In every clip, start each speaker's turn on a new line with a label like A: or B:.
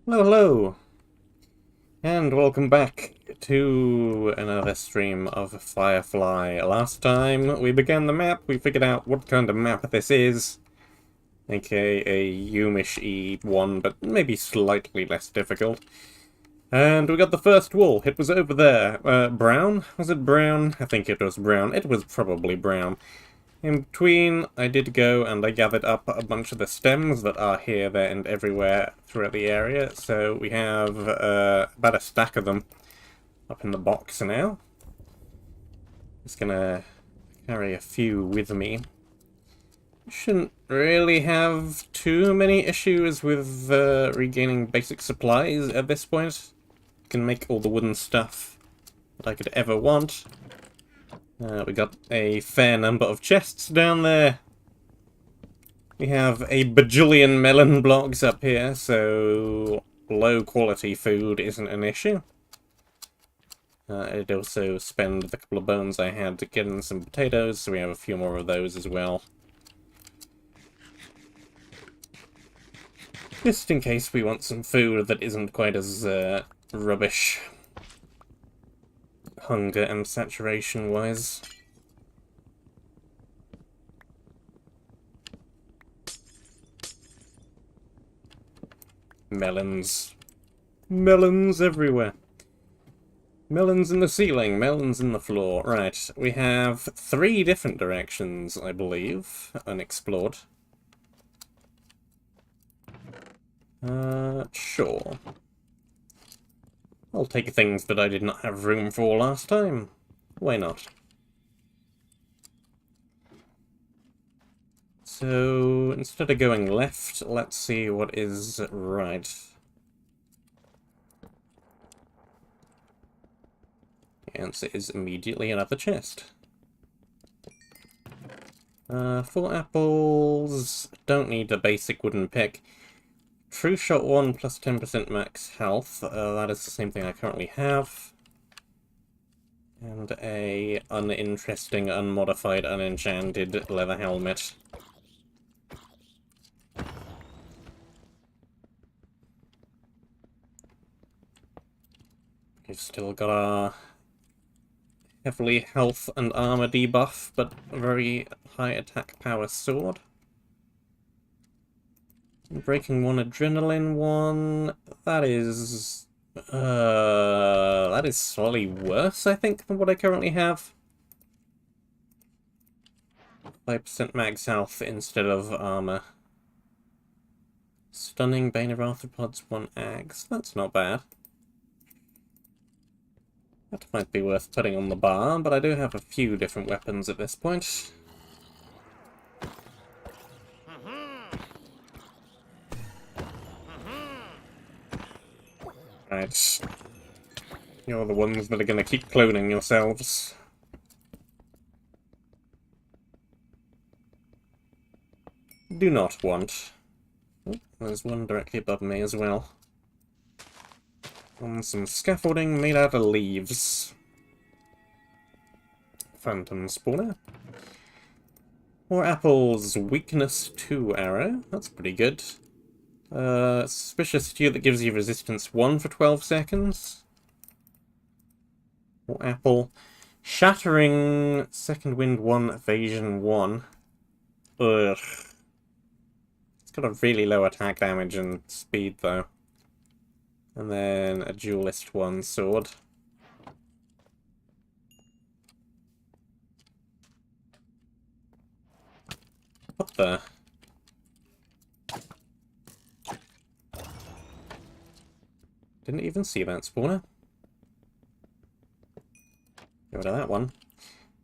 A: Hello, hello, and welcome back to another stream of Firefly. Last time we began the map, we figured out what kind of map this is, aka a Yumish-y one, but maybe slightly less difficult. And we got the first wall. It was over there. Brown? Was it brown? I think it was brown. It was probably brown. In between, I did go and I gathered up a bunch of the stems that are here, there, and everywhere throughout the area. So we have about a stack of them up in the box now. Just gonna carry a few with me. Shouldn't really have too many issues with regaining basic supplies at this point. Can make all the wooden stuff that I could ever want. We got a fair number of chests down there. We have a bajillion melon blocks up here, so low quality food isn't an issue. I'd also spend the couple of bones I had to get in some potatoes, so we have a few more of those as well. Just in case we want some food that isn't quite as rubbish. Hunger and saturation-wise. Melons. Melons everywhere. Melons in the ceiling, melons in the floor. Right, we have 3 different directions, I believe, unexplored. Sure. I'll take things that I did not have room for last time. Why not? So, instead of going left, let's see what is right. The answer is immediately another chest. 4 apples. Don't need a basic wooden pick. True Shot 1 plus 10% max health. That is the same thing I currently have. And a uninteresting, unmodified, unenchanted leather helmet. We've still got our heavily health and armor debuff, but a very high attack power sword. Breaking 1, adrenaline 1. That is slightly worse, I think, than what I currently have. 5% max health instead of armor. Stunning Bane of Arthropods, 1 axe. That's not bad. That might be worth putting on the bar, but I do have a few different weapons at this point. Right. You're the ones that are going to keep cloning yourselves. Do not want. Oh, there's one directly above me as well. On some scaffolding made out of leaves. Phantom spawner. More apples. Weakness 2 arrow. That's pretty good. Suspicious stew that gives you resistance 1 for 12 seconds. More apple. Shattering second wind 1, evasion 1. Ugh. It's got a really low attack damage and speed though. And then a duelist 1 sword. What the? Didn't even see that spawner. Get rid of that one.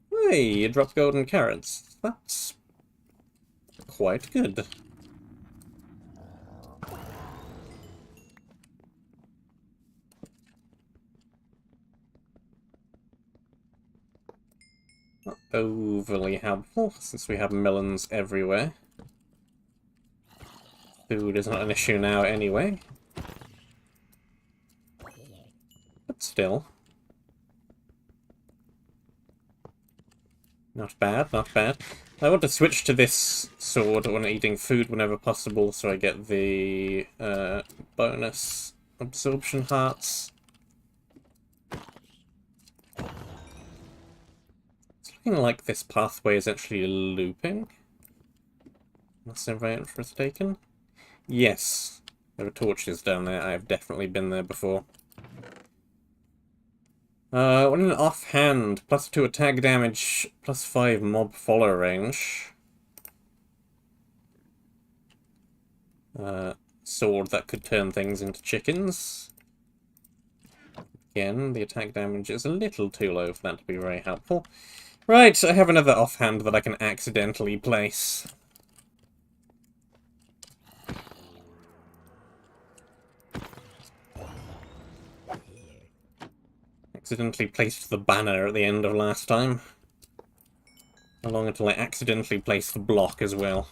A: Hey, you dropped golden carrots. That's quite good. Not overly helpful, since we have melons everywhere. Food is not an issue now anyway. But still. Not bad, not bad. I want to switch to this sword when eating food whenever possible, so I get the bonus absorption hearts. It's looking like this pathway is actually looping. Unless I'm very mistaken. Yes, there are torches down there. I have definitely been there before. When an offhand, +2 attack damage, +5 mob follow range. Sword that could turn things into chickens. Again, the attack damage is a little too low for that to be very helpful. Right, I have another offhand that I can accidentally place. Accidentally placed the banner at the end of last time. How long until I accidentally place the block as well?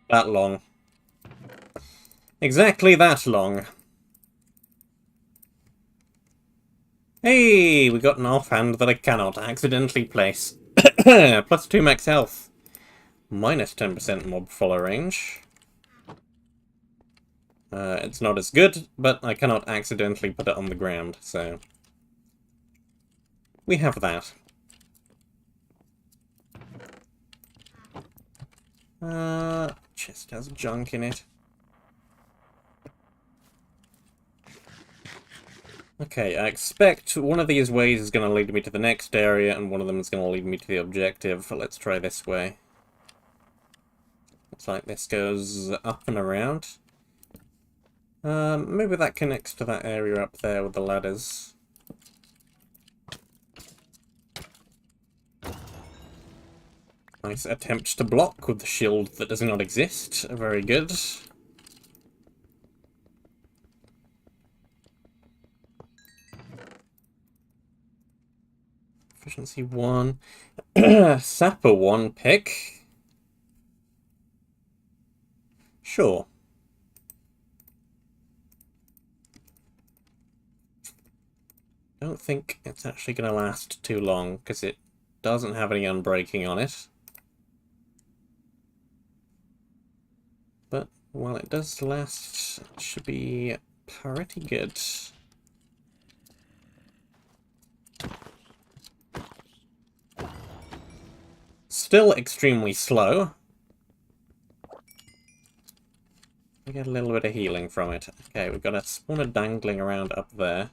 A: That long. Exactly that long. Hey, we got an offhand that I cannot accidentally place. +2 max health. -10% mob follow range. It's not as good, but I cannot accidentally put it on the ground, so... we have that. Chest has junk in it. Okay, I expect one of these ways is going to lead me to the next area, and one of them is going to lead me to the objective. Let's try this way. Looks like this goes up and around. Maybe that connects to that area up there with the ladders. Nice attempt to block with the shield that does not exist. Very good. Efficiency 1. Sapper 1 pick. Sure. Don't think it's actually going to last too long, because it doesn't have any unbreaking on it. But while it does last, it should be pretty good. Still extremely slow. We get a little bit of healing from it. Okay, we've got a spawner dangling around up there.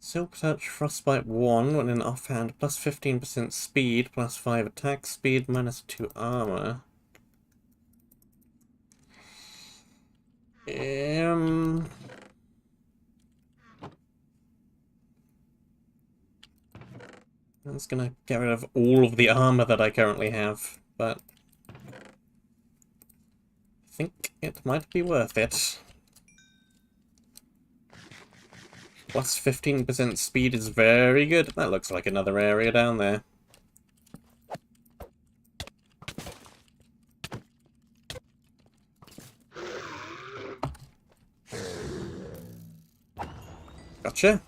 A: Silk Touch, Frostbite 1, when in offhand, +15% speed, +5 attack speed, -2 armor. That's gonna get rid of all of the armor that I currently have, but I think it might be worth it. +15% speed is very good. That looks like another area down there. Gotcha.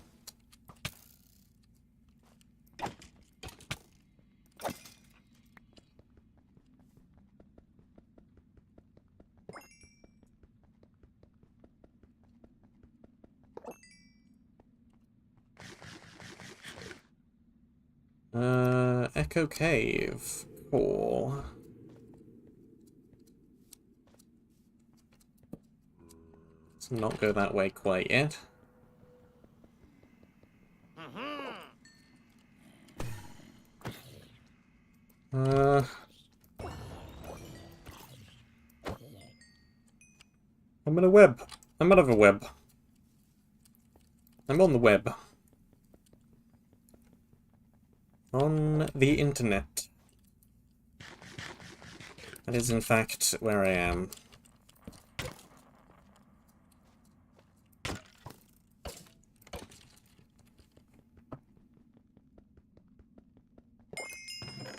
A: Echo Cave. Cool. Let's not go that way quite yet. I'm in a web. I'm out of a web. I'm on the web. On the internet. That is, in fact, where I am.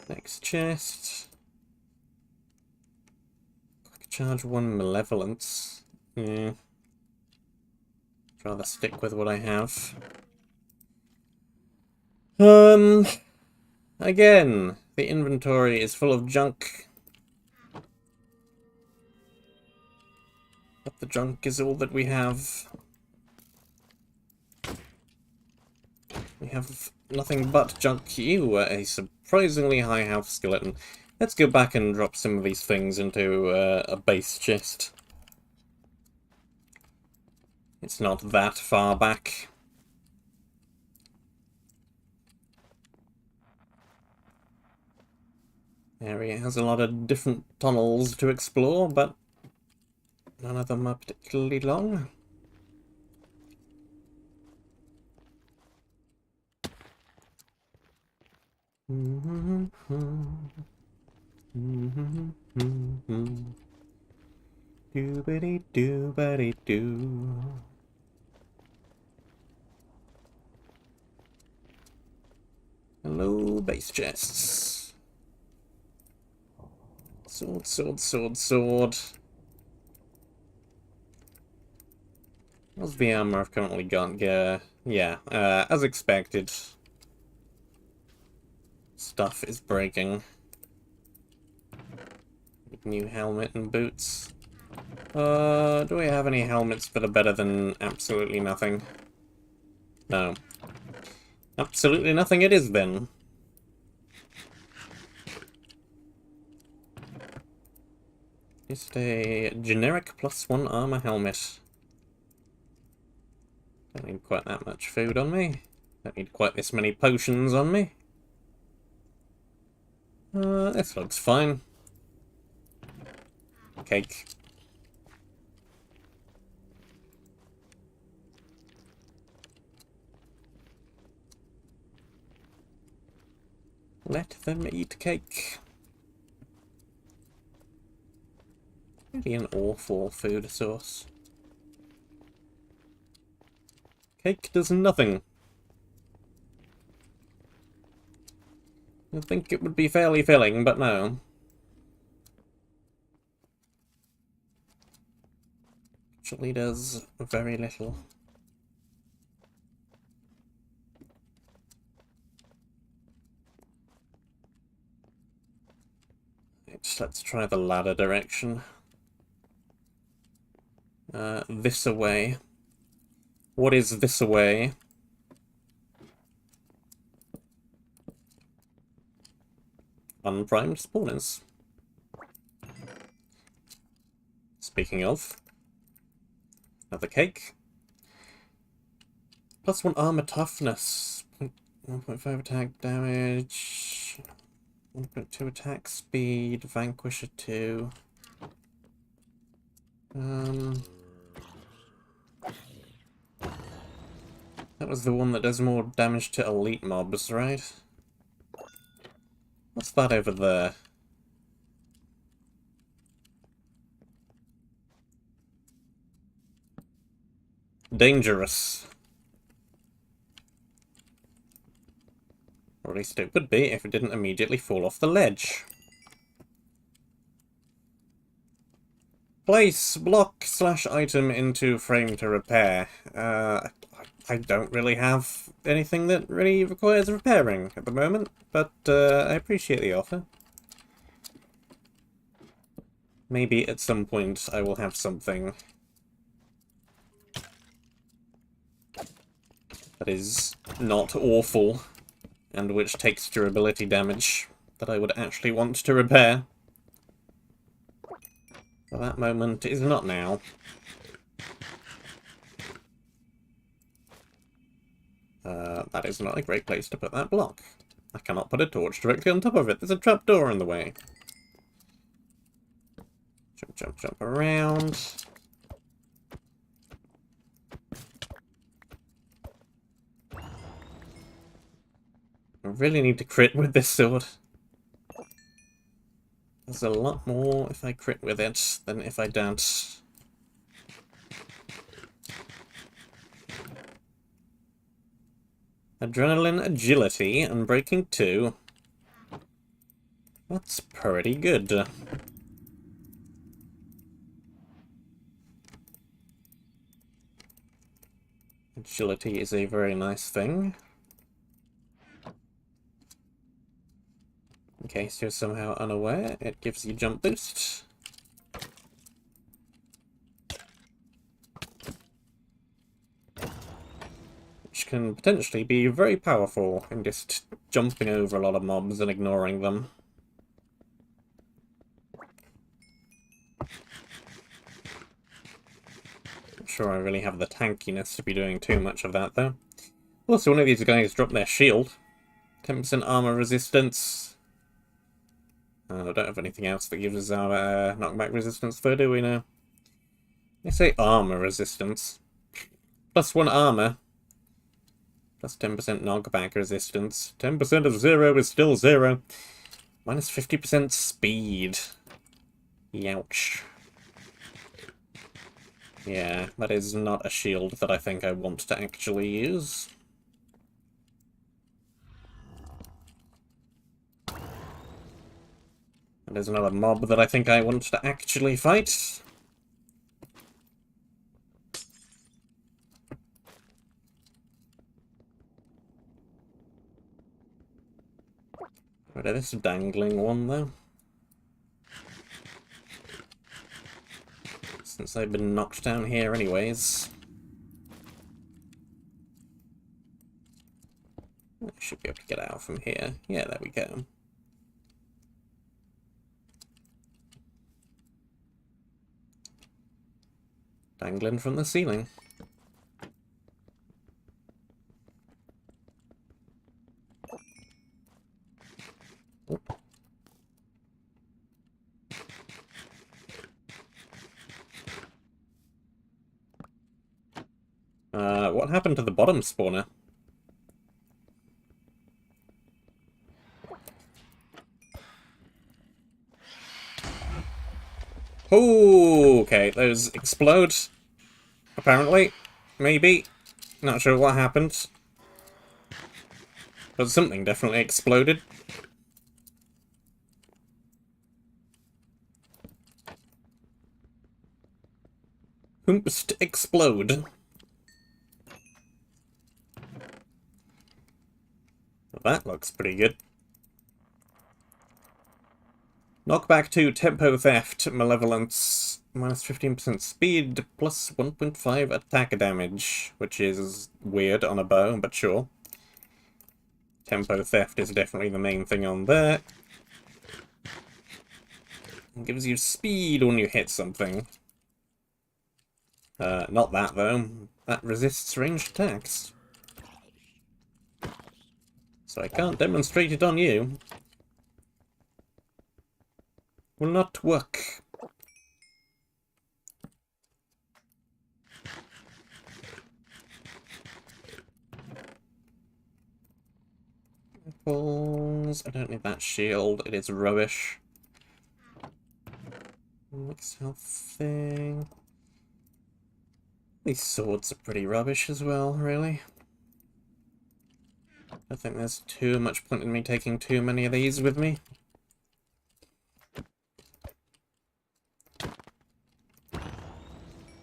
A: Next chest. Quick charge 1 malevolence. Yeah. I'd rather stick with what I have. Again, the inventory is full of junk. But the junk is all that we have. We have nothing but junk. You are a surprisingly high health skeleton. Let's go back and drop some of these things into a base chest. It's not that far back. Area has a lot of different tunnels to explore, but none of them are particularly long. Doobity-doobity-doo. Hello, base chests. Sword, sword, sword, sword. What's the armor I've currently got? Yeah, as expected. Stuff is breaking. New helmet and boots. Do we have any helmets that are better than absolutely nothing? No. Absolutely nothing it is then. Just a generic +1 armor helmet. Don't need quite that much food on me. Don't need quite this many potions on me. This looks fine. Cake. Let them eat cake. Really an awful food source. Cake does nothing. You'd think it would be fairly filling, but no. Actually does very little. Let's try the ladder direction. This away. What is this away? Unprimed spawners. Speaking of, another cake. +1 armor toughness. 1.5 attack damage. 1.2 attack speed. Vanquisher 2. That was the one that does more damage to elite mobs, right? What's that over there? Dangerous. Or at least it would be if it didn't immediately fall off the ledge. Place block / item into frame to repair. I don't really have anything that really requires repairing at the moment, but I appreciate the offer. Maybe at some point I will have something that is not awful and which takes durability damage that I would actually want to repair. But that moment is not now. That is not a great place to put that block. I cannot put a torch directly on top of it. There's a trapdoor in the way. Jump, jump, jump around. I really need to crit with this sword. There's a lot more if I crit with it than if I don't. Adrenaline, agility, and breaking 2. That's pretty good. Agility is a very nice thing. In case you're somehow unaware, it gives you jump boost. Which can potentially be very powerful in just jumping over a lot of mobs and ignoring them. Not sure I really have the tankiness to be doing too much of that, though. Also, one of these guys dropped their shield. 10% armor resistance. I don't have anything else that gives us our knockback resistance, though, do we now? They say armor resistance. +1 armor. Plus 10% knockback resistance. 10% of 0 is still 0. Minus 50% speed. Youch. Yeah, that is not a shield that I think I want to actually use. There's another mob that I think I want to actually fight. Rid of this dangling one, though. Since I've been knocked down here anyways. I should be able to get out from here. Yeah, there we go. Dangling from the ceiling. What happened to the bottom spawner? Oh, okay, those explode. Apparently. Maybe. Not sure what happened. But something definitely exploded. Hoomst explode. Well, that looks pretty good. Knockback 2, Tempo Theft, Malevolence, minus 15% speed, plus 1.5 attack damage, which is weird on a bow, but sure. Tempo Theft is definitely the main thing on there. It gives you speed when you hit something. Not that, though. That resists ranged attacks. So I can't demonstrate it on you. Will not work. Apples. I don't need that shield. It is rubbish. Next health thing. These swords are pretty rubbish as well, really. I think there's too much point in me taking too many of these with me.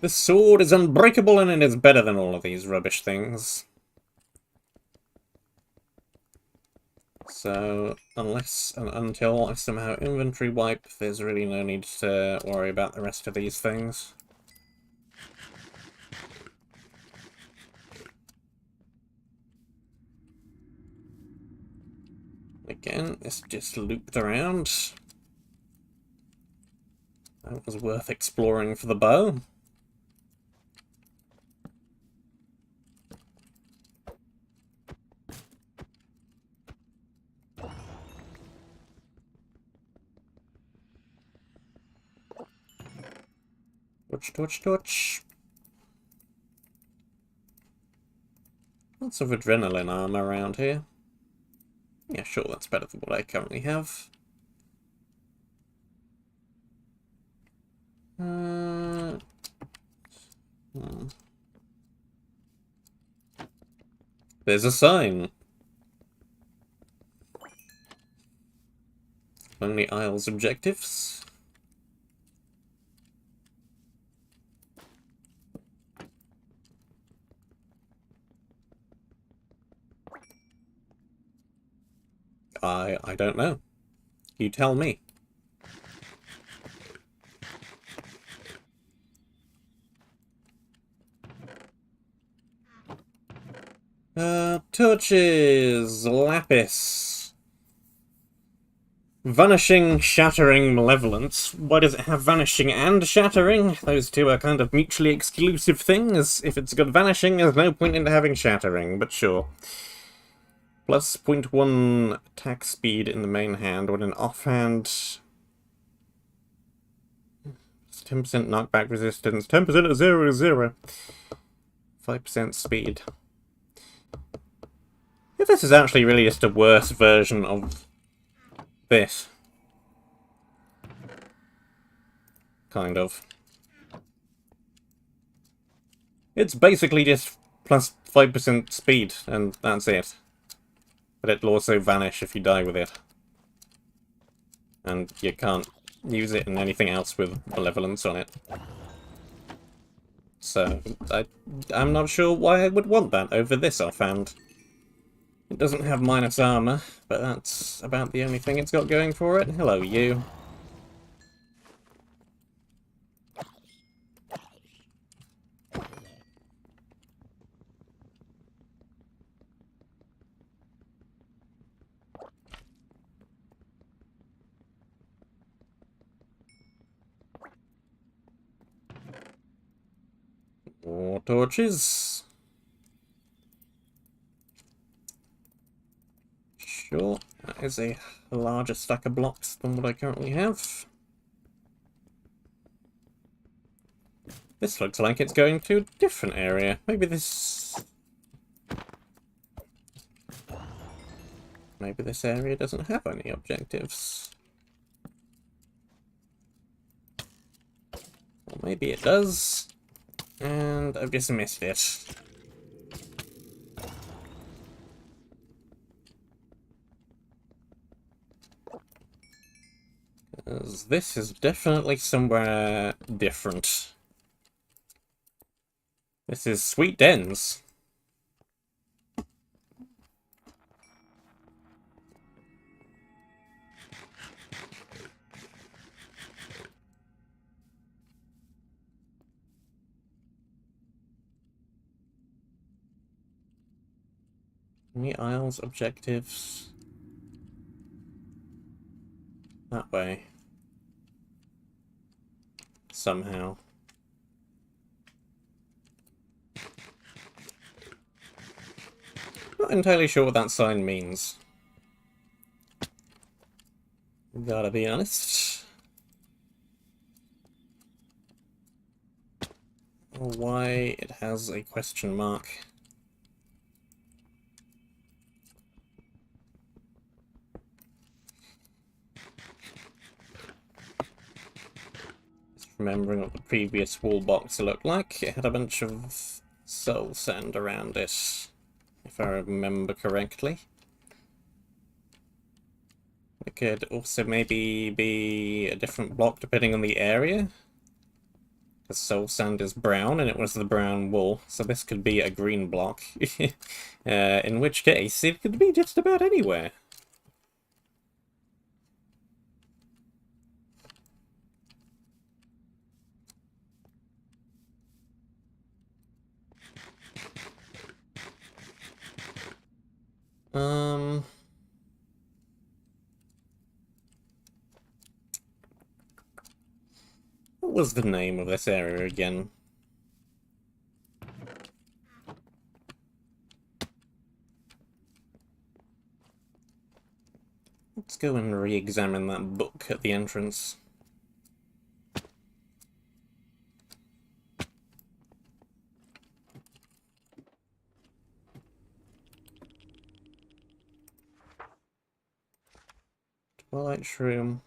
A: The sword is unbreakable and it is better than all of these rubbish things. So, unless and until I somehow inventory wipe, there's really no need to worry about the rest of these things. Again, this just looped around. That was worth exploring for the bow. Torch, torch, torch. Lots of adrenaline armor around here. Yeah, sure, that's better than what I currently have. There's a sign. Only Isles objectives. I don't know. You tell me. Torches, lapis. Vanishing, shattering, malevolence. Why does it have vanishing and shattering? Those two are kind of mutually exclusive things. If it's got vanishing, there's no point in having shattering, but sure. Plus 0.1 attack speed in the main hand, when in offhand. 10% knockback resistance, 10% at 0 to 0. 5% speed. If this is actually really just a worse version of this. Kind of. It's basically just plus 5% speed, and that's it. But it'll also vanish if you die with it. And you can't use it in anything else with malevolence on it. So, I'm not sure why I would want that over this offhand. It doesn't have minus armor, but that's about the only thing it's got going for it. Hello, you. More torches. Sure, that is a larger stack of blocks than what I currently have. This looks like it's going to a different area. Maybe this area doesn't have any objectives. Or maybe it does. And I've just missed it. Because this is definitely somewhere different. This is Sweet Dens. Any Isles objectives? That way. Somehow. Not entirely sure what that sign means. Gotta be honest. Or why it has a question mark. Remembering what the previous wall box looked like, it had a bunch of soul sand around it, if I remember correctly. It could also maybe be a different block depending on the area. Because soul sand is brown, and it was the brown wool, so this could be a green block. In which case, it could be just about anywhere. What was the name of this area again? Let's go and re-examine that book at the entrance. Twilight Shroom.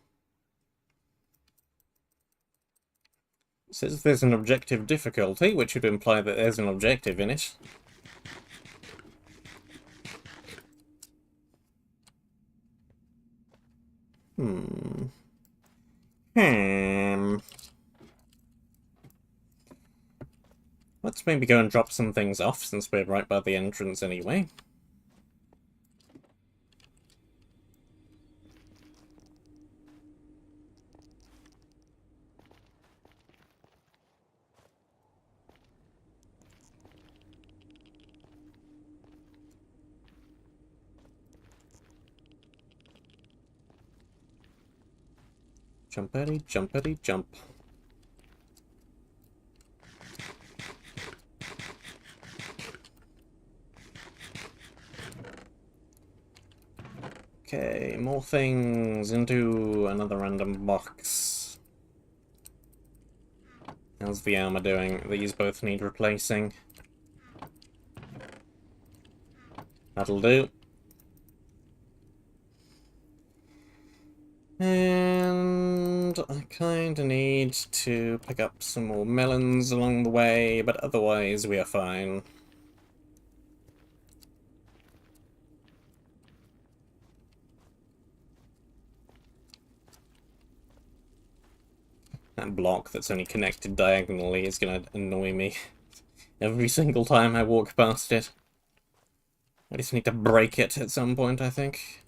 A: Says there's an objective difficulty, which would imply that there's an objective in it. Let's maybe go and drop some things off, since we're right by the entrance anyway. Jumpity, jumpity, jump. Okay, more things into another random box. How's the armor doing? These both need replacing. That'll do. And I kinda need to pick up some more melons along the way, but otherwise we are fine. That block that's only connected diagonally is gonna annoy me every single time I walk past it. I just need to break it at some point, I think.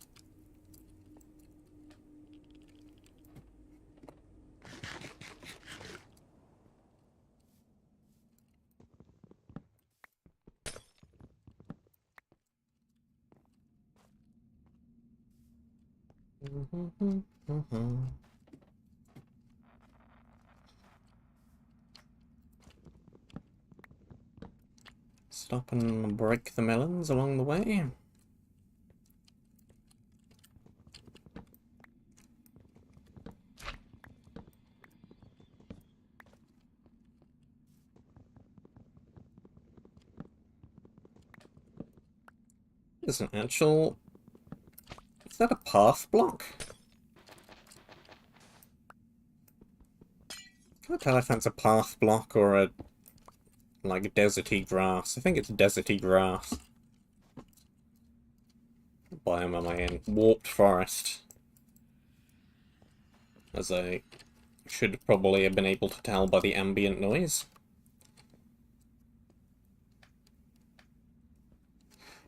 A: Stop and break the melons along the way. There's an actual... Is that a path block? Can't tell if that's a path block or a... like a deserty grass. I think it's deserty grass. What biome am I in? Warped forest. As I should probably have been able to tell by the ambient noise.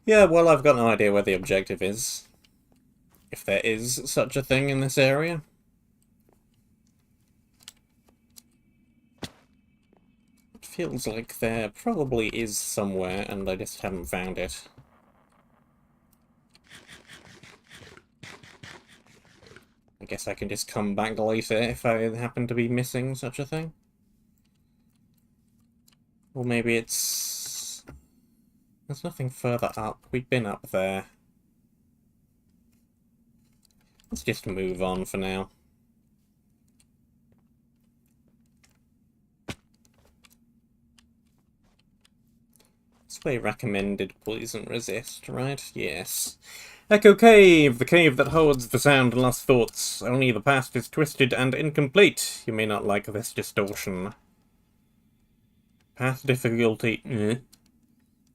A: Yeah, well, I've got no idea where the objective is. If there is such a thing in this area. It feels like there probably is somewhere, and I just haven't found it. I guess I can just come back later if I happen to be missing such a thing. Or maybe it's... There's nothing further up. We've been up there. Let's just move on for now. This way recommended poison resist, right? Yes. Echo Cave, the cave that holds the sound and lost thoughts. Only the past is twisted and incomplete. You may not like this distortion. Path difficulty...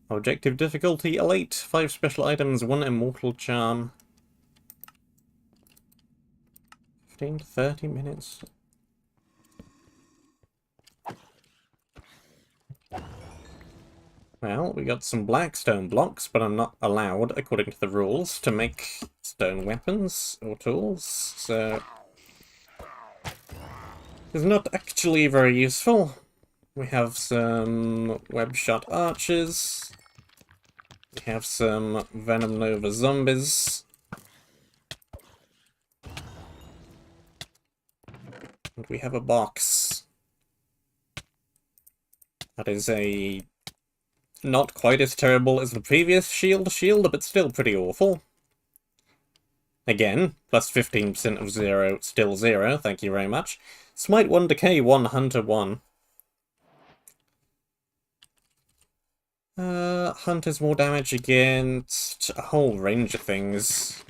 A: Objective difficulty, elite. 5 special items, 1 immortal charm. 15 to 30 minutes. Well, we got some black stone blocks, but I'm not allowed, according to the rules, to make stone weapons or tools, so... It's not actually very useful. We have some web shot archers. We have some Venom Nova zombies. And we have a box. That is a... not quite as terrible as the previous shield, but still pretty awful. Again, plus 15% of 0, still 0, thank you very much. Smite 1, Decay 1, Hunter 1. Hunter's more damage against a whole range of things.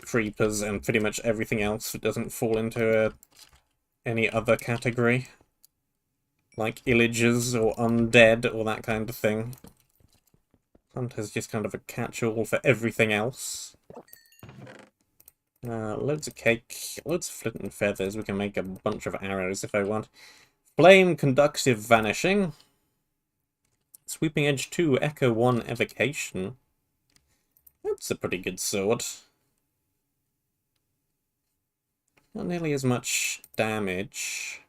A: Creepers and pretty much everything else that doesn't fall into a any other category. Like illagers or undead or that kind of thing. Hunter's just kind of a catch-all for everything else. Loads of cake, loads of flint and feathers. We can make a bunch of arrows if I want. Flame, conductive vanishing. Sweeping edge 2, echo 1, evocation. That's a pretty good sword. Not nearly as much damage.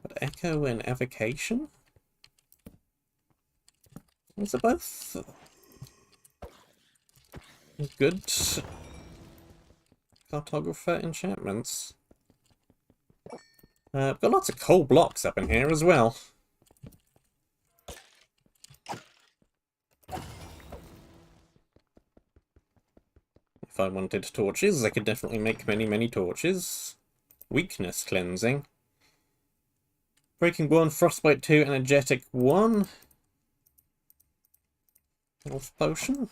A: But echo and evocation? These are both good cartographer enchantments. I've got lots of coal blocks up in here as well. If I wanted torches, I could definitely make many, many torches. Weakness cleansing. Breaking 1, Frostbite 2, Energetic 1. Health potion.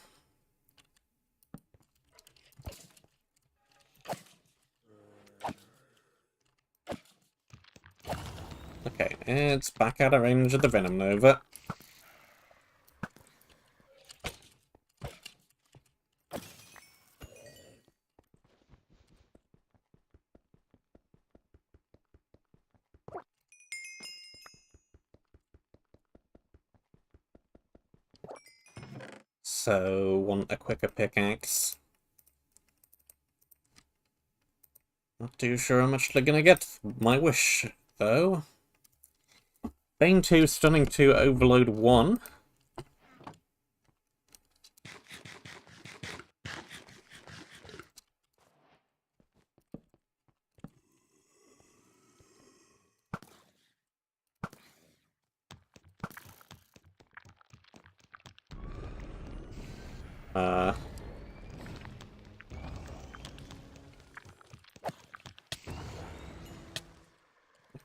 A: Okay, it's back out of range of the Venom Nova. So, want a quicker pickaxe. Not too sure how much they're gonna get. My wish, though. Bane 2, Stunning 2, Overload 1.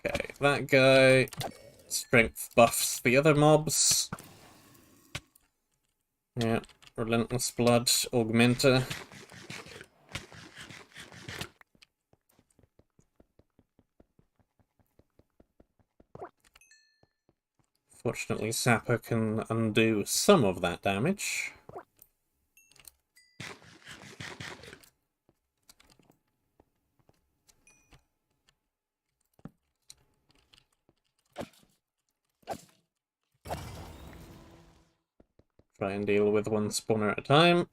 A: Okay, that guy. Strength buffs the other mobs. Yeah, Relentless Blood, Augmenter. Fortunately, Sapper can undo some of that damage. Try and deal with one spawner at a time.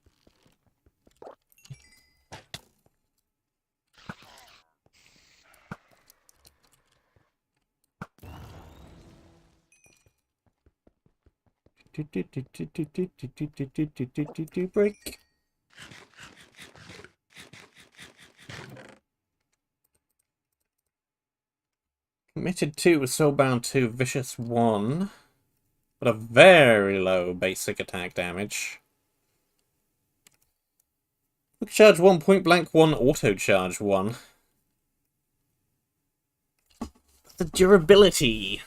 A: Break. Committed 2, Soulbound 2, Vicious 1. But a very low basic attack damage. Quick Charge 1, Point Blank 1, Auto Charge 1. The durability.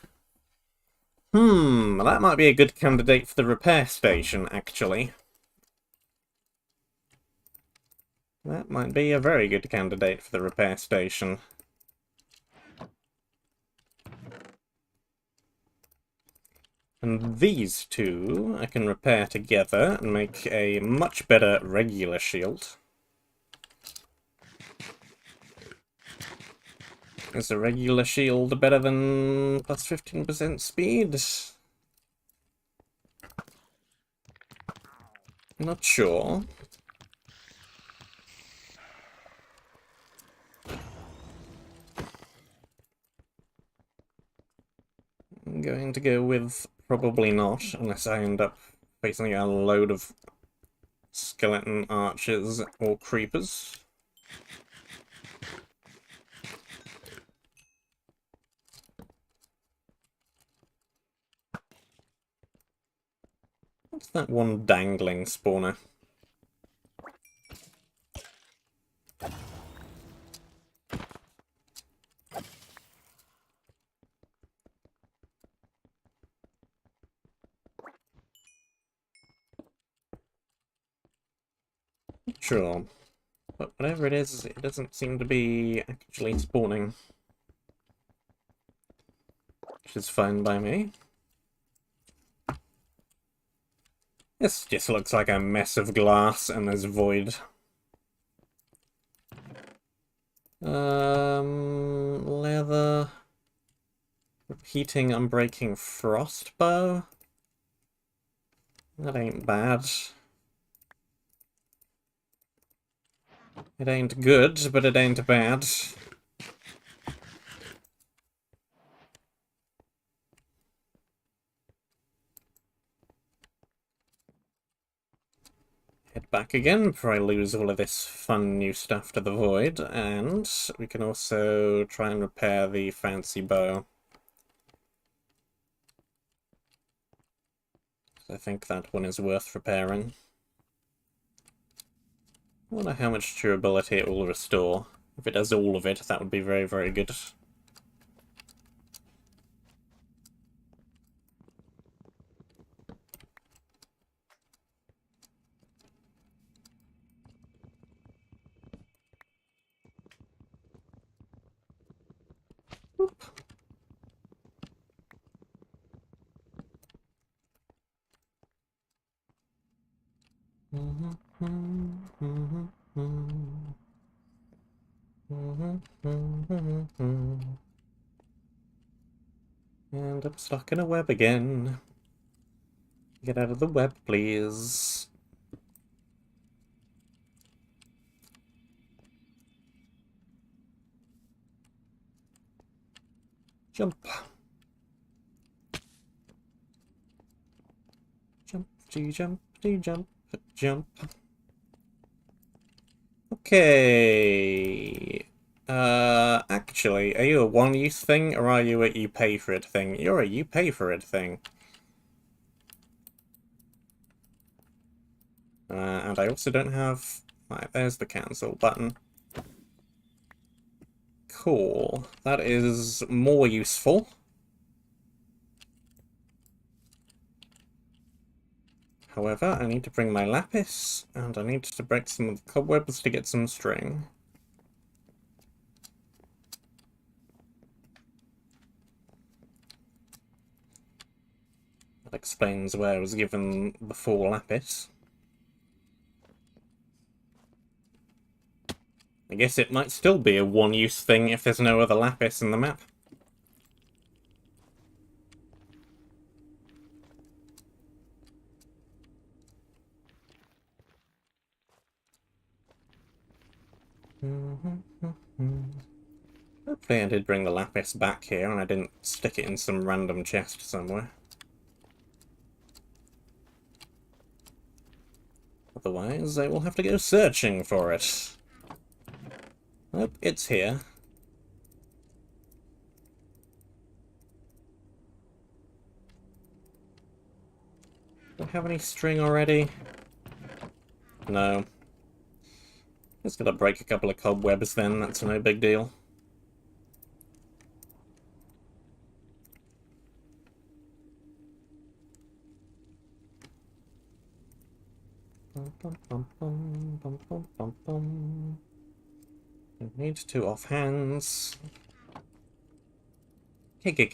A: That might be a good candidate for the repair station, actually. That might be a very good candidate for the repair station. And these two I can repair together and make a much better regular shield. Is the regular shield better than plus 15% speed? Not sure. I'm going to go with probably not, unless I end up facing a load of skeleton archers or creepers. What's that one dangling spawner? Sure. But whatever it is, it doesn't seem to be actually spawning. Which is fine by me. This just looks like a mess of glass and there's void. Leather. Repeating unbreaking frost bow. That ain't bad. It ain't good, but it ain't bad. Head back again before I lose all of this fun new stuff to the void, and we can also try and repair the fancy bow. I think that one is worth repairing. I wonder how much durability it will restore. If it does all of it, that would be very, very good. Oop. And I'm stuck in a web again. Get out of the web, please. Jump. Jump, jump, jump, jump. Okay. Actually, are you a one-use thing, or are you a you pay for it thing? You're a you pay for it thing. And I also don't have... Right, there's the cancel button. Cool. That is more useful. However, I need to bring my lapis, and I need to break some of the cobwebs to get some string. That explains where I was given the 4 lapis. I guess it might still be a one-use thing if there's no other lapis in the map. Hopefully I did bring the lapis back here and I didn't stick it in some random chest somewhere. Otherwise, I will have to go searching for it. Oh, it's here. Do I have any string already? No. Just gotta break a couple of cobwebs then, that's no big deal. I need 2 offhands. Cake.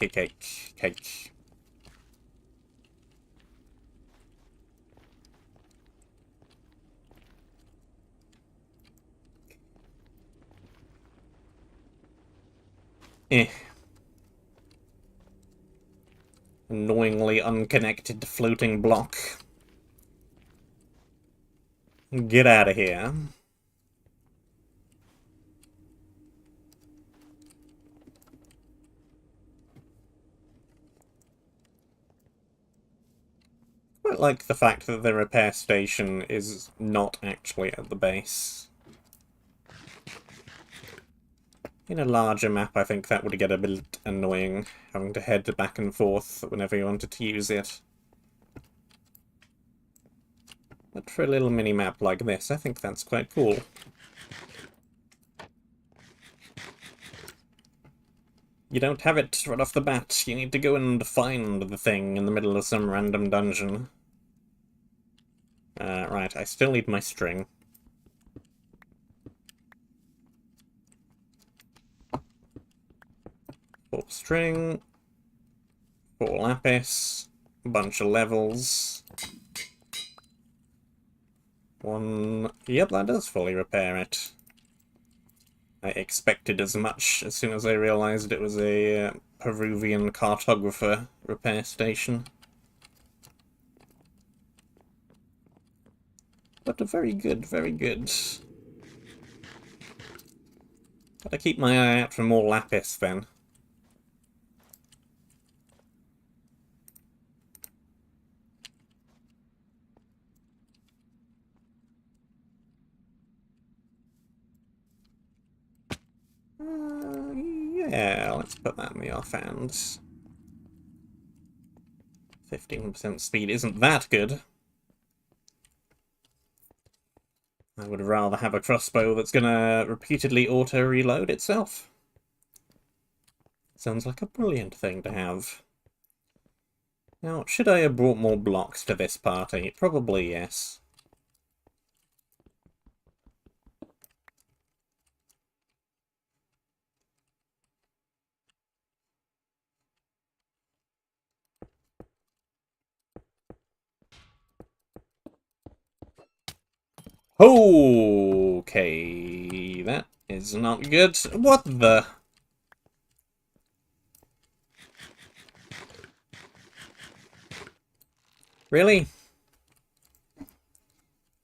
A: Annoyingly unconnected floating block. Get out of here. Quite like the fact that the repair station is not actually at the base. In a larger map, I think that would get a bit annoying, having to head back and forth whenever you wanted to use it. But for a little mini-map like this, I think that's quite cool. You don't have it right off the bat. You need to go and find the thing in the middle of some random dungeon. Right, I still need my string. string, 4 lapis, a bunch of levels. 1... Yep, that does fully repair it. I expected as much as soon as I realized it was a Peruvian cartographer repair station. But very good, very good. Gotta keep my eye out for more lapis then. Yeah, let's put that in the offhand. 15% speed isn't that good. I would rather have a crossbow that's gonna repeatedly auto-reload itself. Sounds like a brilliant thing to have. Now, should I have brought more blocks to this party? Probably yes. Okay, that is not good. What the... Really?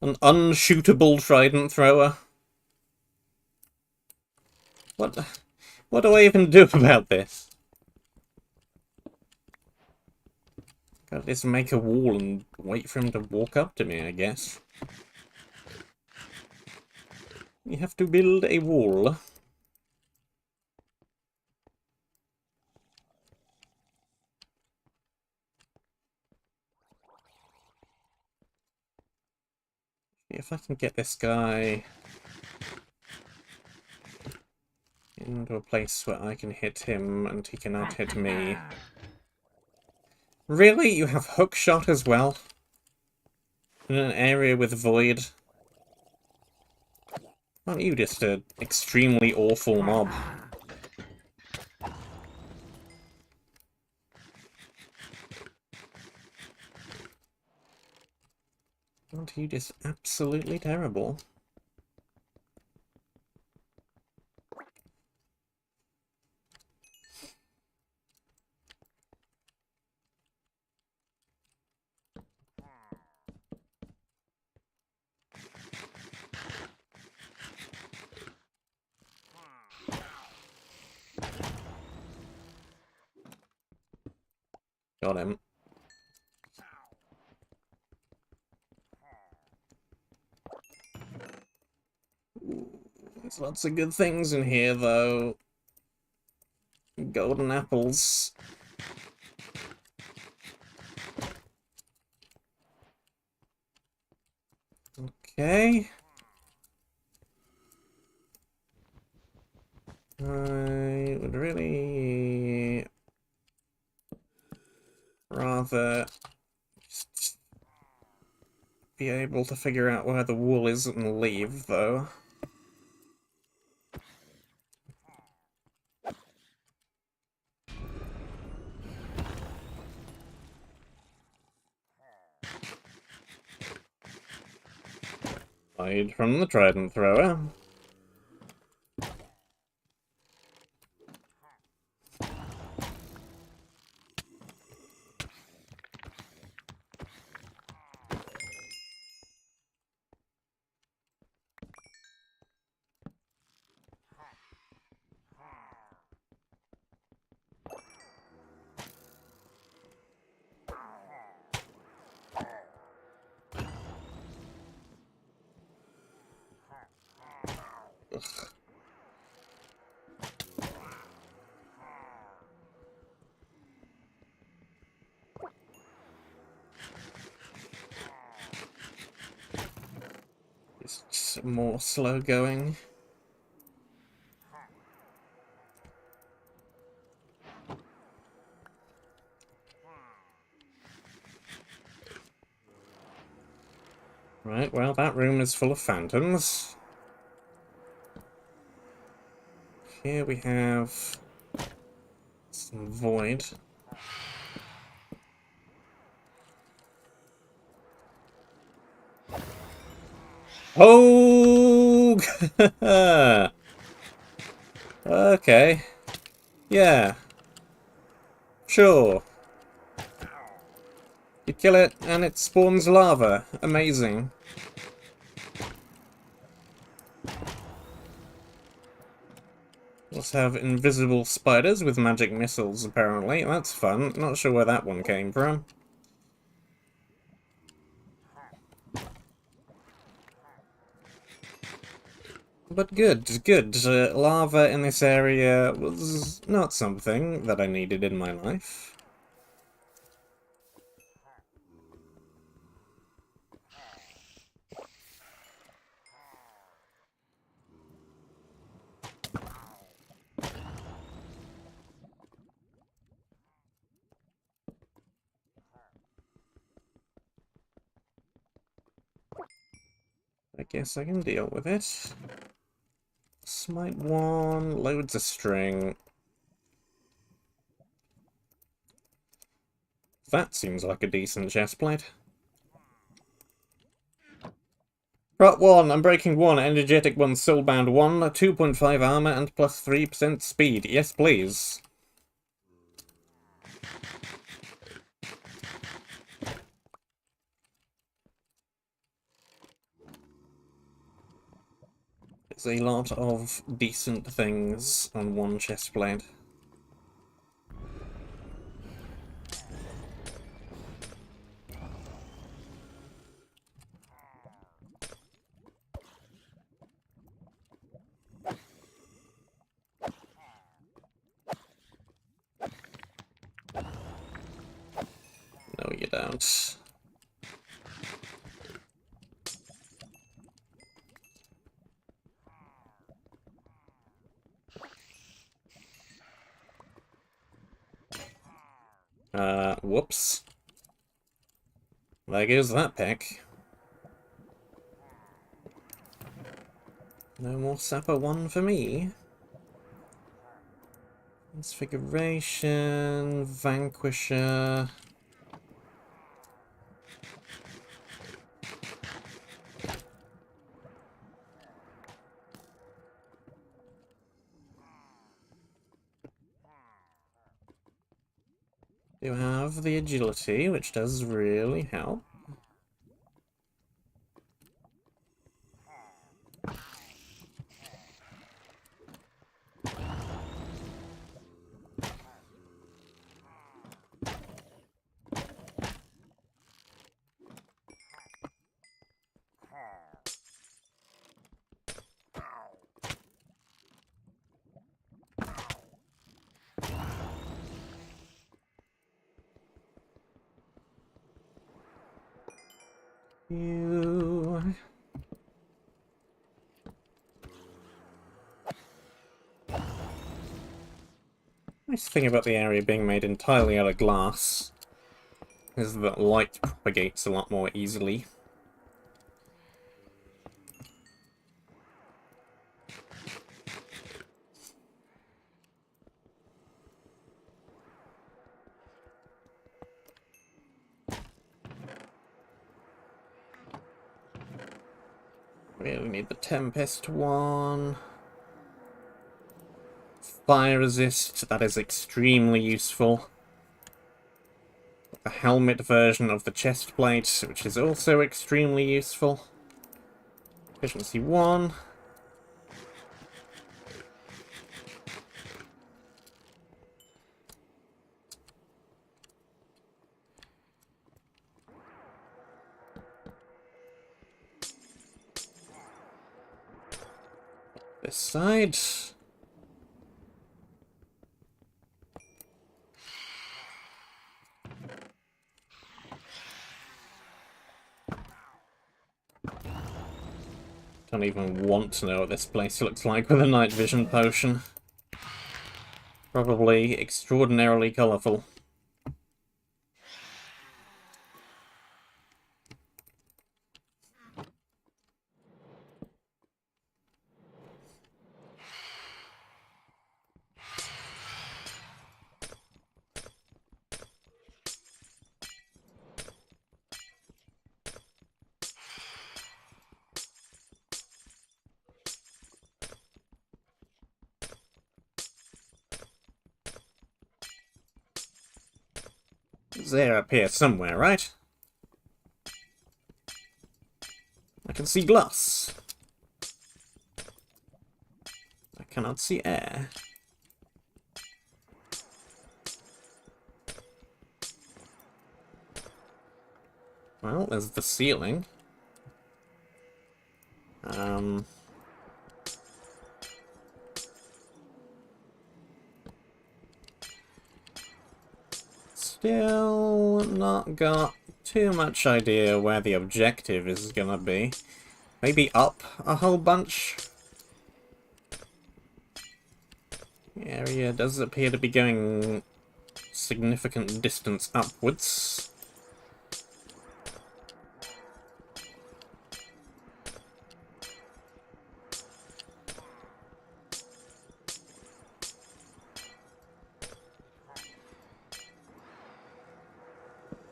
A: An unshootable trident thrower? What do I even do about this? Gotta just make a wall and wait for him to walk up to me, I guess. You have to build a wall. If I can get this guy into a place where I can hit him and he cannot hit me. Really? You have hook shot as well? In an area with void? Aren't you just an extremely awful mob? Aren't you just absolutely terrible? Got him. There's lots of good things in here, though. Golden apples. Okay. I would really rather just be able to figure out where the wool is and leave, though. Hide from the trident thrower. Ugh. It's more slow going. Right, well, that room is full of phantoms. Here we have Some void. Oh! Okay. Yeah. Sure. You kill it, and it spawns lava. Amazing. Let's have invisible spiders with magic missiles, apparently. That's fun. Not sure where that one came from. But good, good. Lava in this area was not something that I needed in my life. I guess I can deal with it. Smite one, loads of string. That seems like a decent chestplate. Prot 1, Unbreaking 1, Energetic 1, Soulbound 1, 2.5 armor and plus 3% speed. Yes, please. There's a lot of decent things on one chestplate. No, you don't. Whoops. There goes that pick. No more Sapper 1 for me. Transfiguration, Vanquisher. You have the agility, which does really help. You... Nice thing about the area being made entirely out of glass is that light propagates a lot more easily. Really need the Tempest one. Fire resist, that is extremely useful. The helmet version of the chest plate, which is also extremely useful. Efficiency 1. This side. Don't even want to know what this place looks like with a night vision potion. Probably extraordinarily colourful. There's air up here somewhere, right? I can see glass. I cannot see air. Well, there's the ceiling. Still not got too much idea where the objective is gonna be. Maybe up a whole bunch? The area does appear to be going significant distance upwards.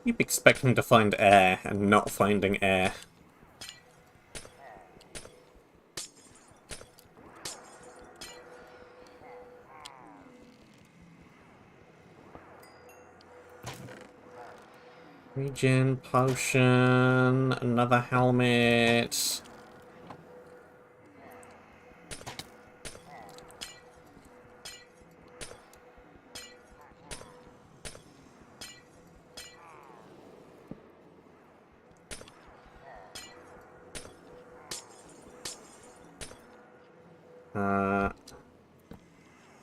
A: Keep expecting to find air and not finding air. Regen potion, another helmet.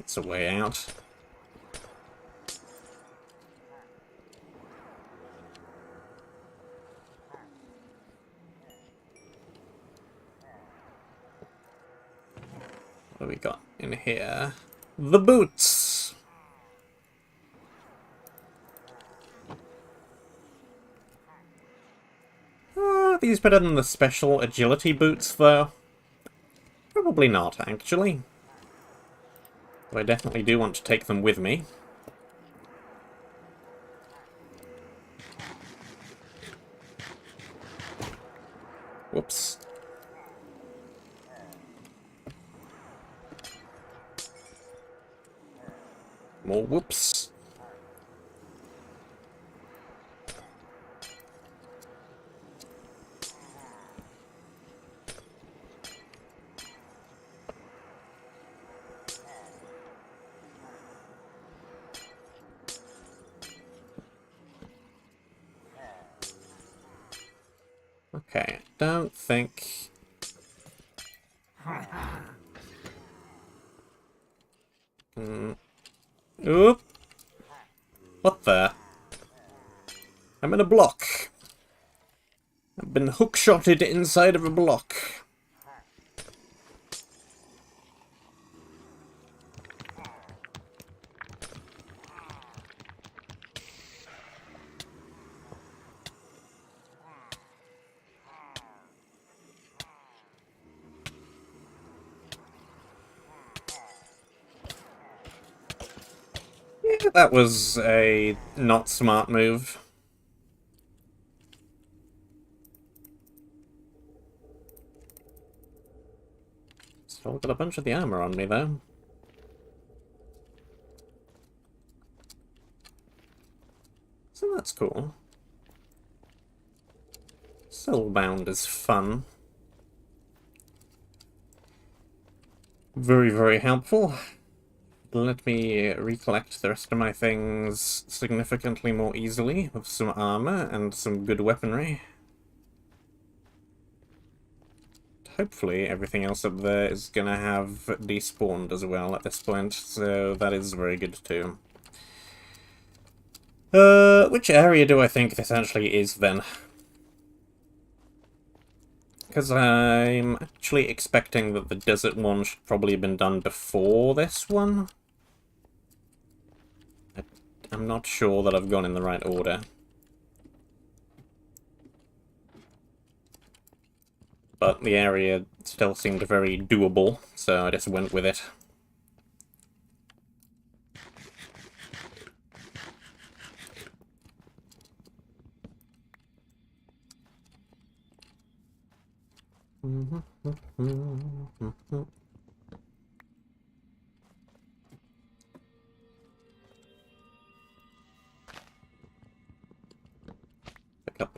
A: It's a way out. What do we got in here? The boots! Are these better than the special agility boots, though? Probably not, actually. But I definitely do want to take them with me. Whoops. More whoops. Okay, don't think... Oop! What the? I'm in a block. I've been hookshotted inside of a block. Yeah, that was a not smart move. Still got a bunch of the armor on me, though. So that's cool. Soulbound is fun. Very, very helpful. Let me recollect the rest of my things significantly more easily with some armor and some good weaponry. Hopefully everything else up there is gonna have despawned as well at this point, so that is very good too. Which area do I think this actually is then? Because I'm actually expecting that the desert one should probably have been done before this one. I'm not sure that I've gone in the right order. But the area still seemed very doable, so I just went with it.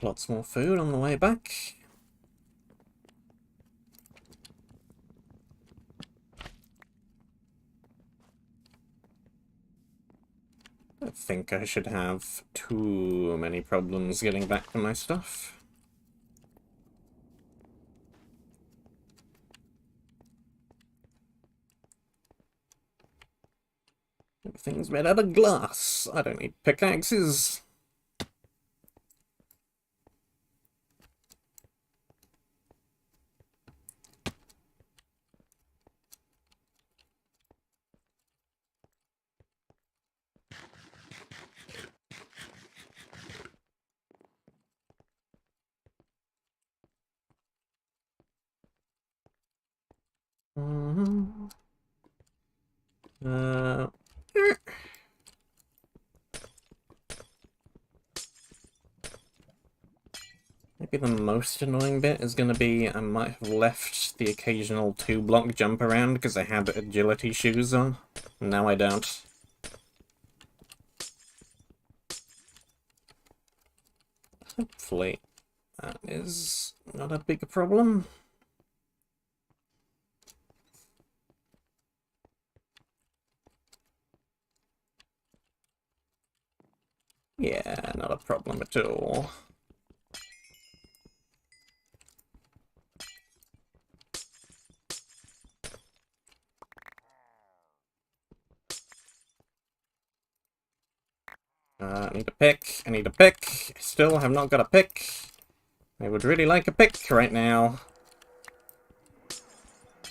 A: Lots more food on the way back. I think I should have too many problems getting back to my stuff. Everything's made out of glass. I don't need pickaxes. Maybe the most annoying bit is going to be I might have left the occasional 2-block jump around because I had agility shoes on. Now I don't. Hopefully that is not a big problem. Yeah, not a problem at all. I need a pick. I need a pick. Still have not got a pick. I would really like a pick right now.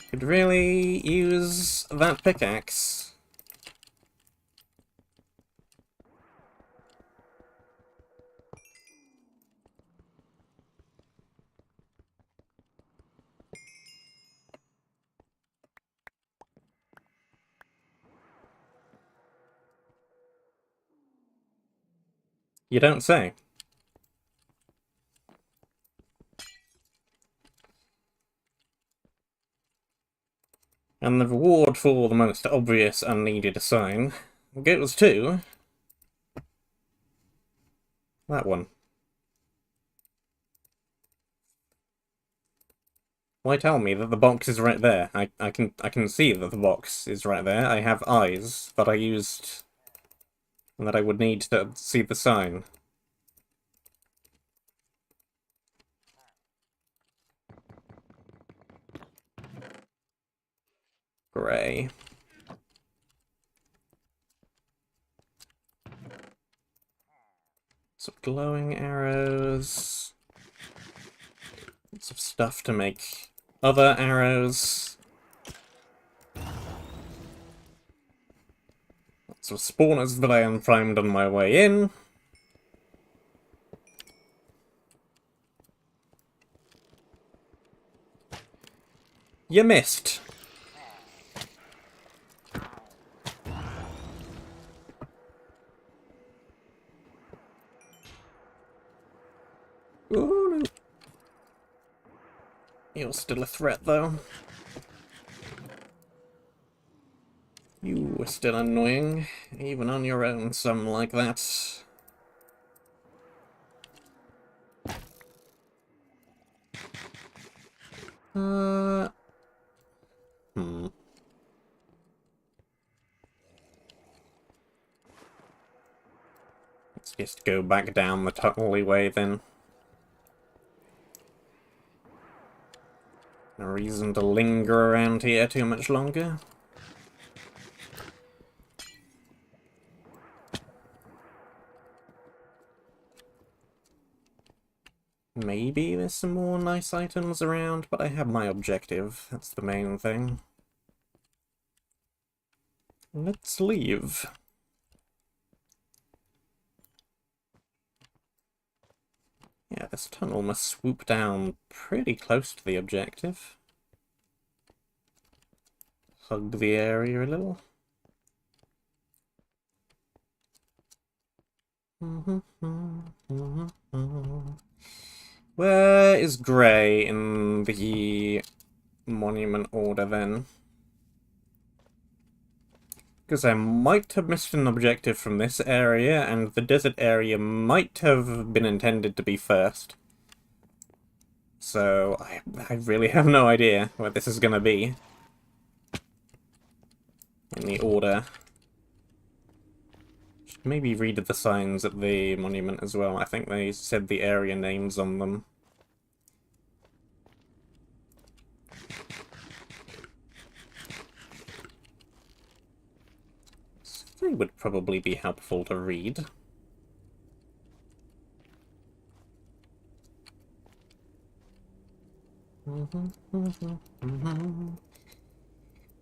A: Could really use that pickaxe. You don't say. And the reward for the most obvious unneeded sign goes to that one. Why tell me that the box is right there? I can see that the box is right there. I have eyes that I used and that I would need to see the sign. Grey. Some glowing arrows. Lots of stuff to make other arrows. Lots of spawners that I unprimed on my way in. You missed. Oh no. You're still a threat, though. You were still annoying, even on your own, some like that. Let's just go back down the tunnely way, then. No reason to linger around here too much longer. Maybe there's some more nice items around, but I have my objective. That's the main thing. Let's leave. Yeah, this tunnel must swoop down pretty close to the objective. Hug the area a little. Where is Grey in the monument order, then? Because I might have missed an objective from this area, and the desert area might have been intended to be first. So, I really have no idea what this is going to be. In the order. Should maybe read the signs at the monument as well. I think they said the area names on them. So they would probably be helpful to read.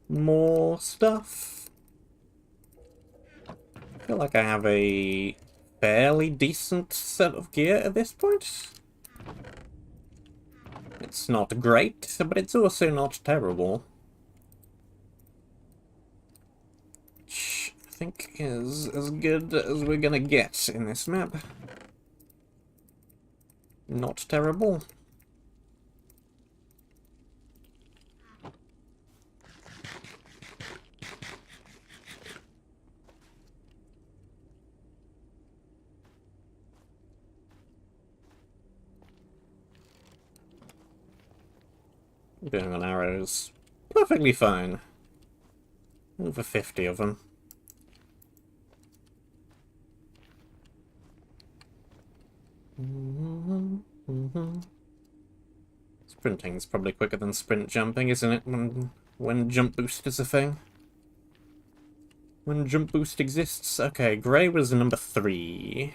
A: More stuff. I feel like I have a fairly decent set of gear at this point. It's not great, but it's also not terrible. Which I think is as good as we're gonna get in this map. Not terrible. Doing on arrows. Perfectly fine. Over 50 of them. Sprinting's probably quicker than sprint jumping, isn't it? When jump boost is a thing. When jump boost exists. Okay, grey was number 3.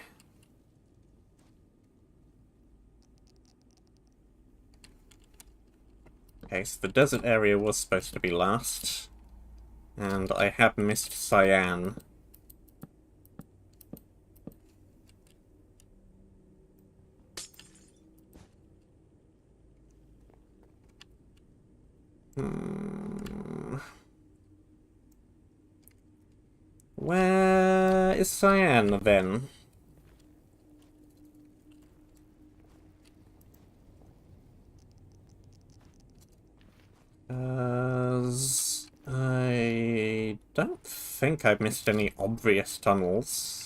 A: Okay, so the desert area was supposed to be last. And I have missed cyan. Where is cyan, then? I don't think I've missed any obvious tunnels.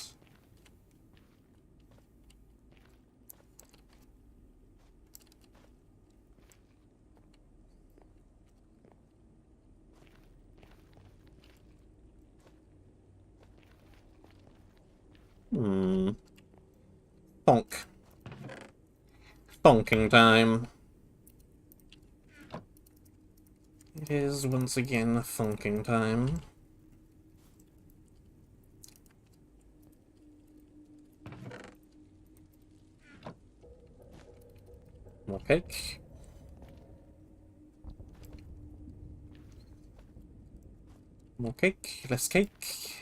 A: Thonk. Thonking time. It is once again thonking time. More cake. More cake, less cake.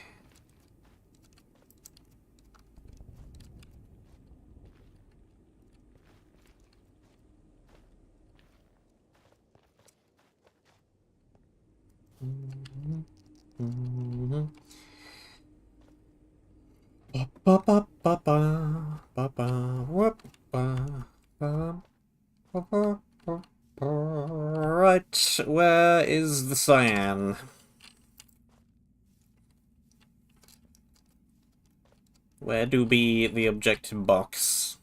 A: Right, where is the cyan? Where do be the objective box?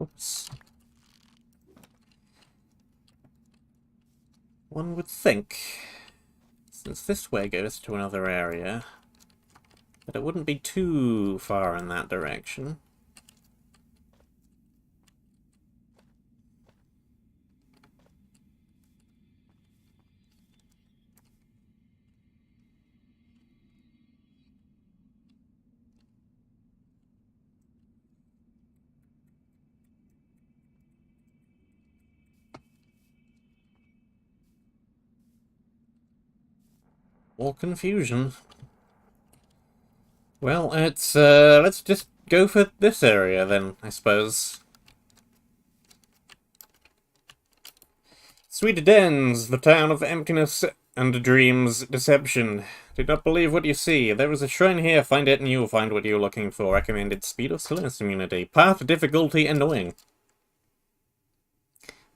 A: Oops. One would think, since this way goes to another area, that it wouldn't be too far in that direction. More confusion. Well, let's just go for this area then, I suppose. Sweet Dens, the town of emptiness and dreams, deception. Do not believe what you see. There is a shrine here. Find it and you will find what you are looking for. Recommended speed of slowness immunity. Path difficulty annoying.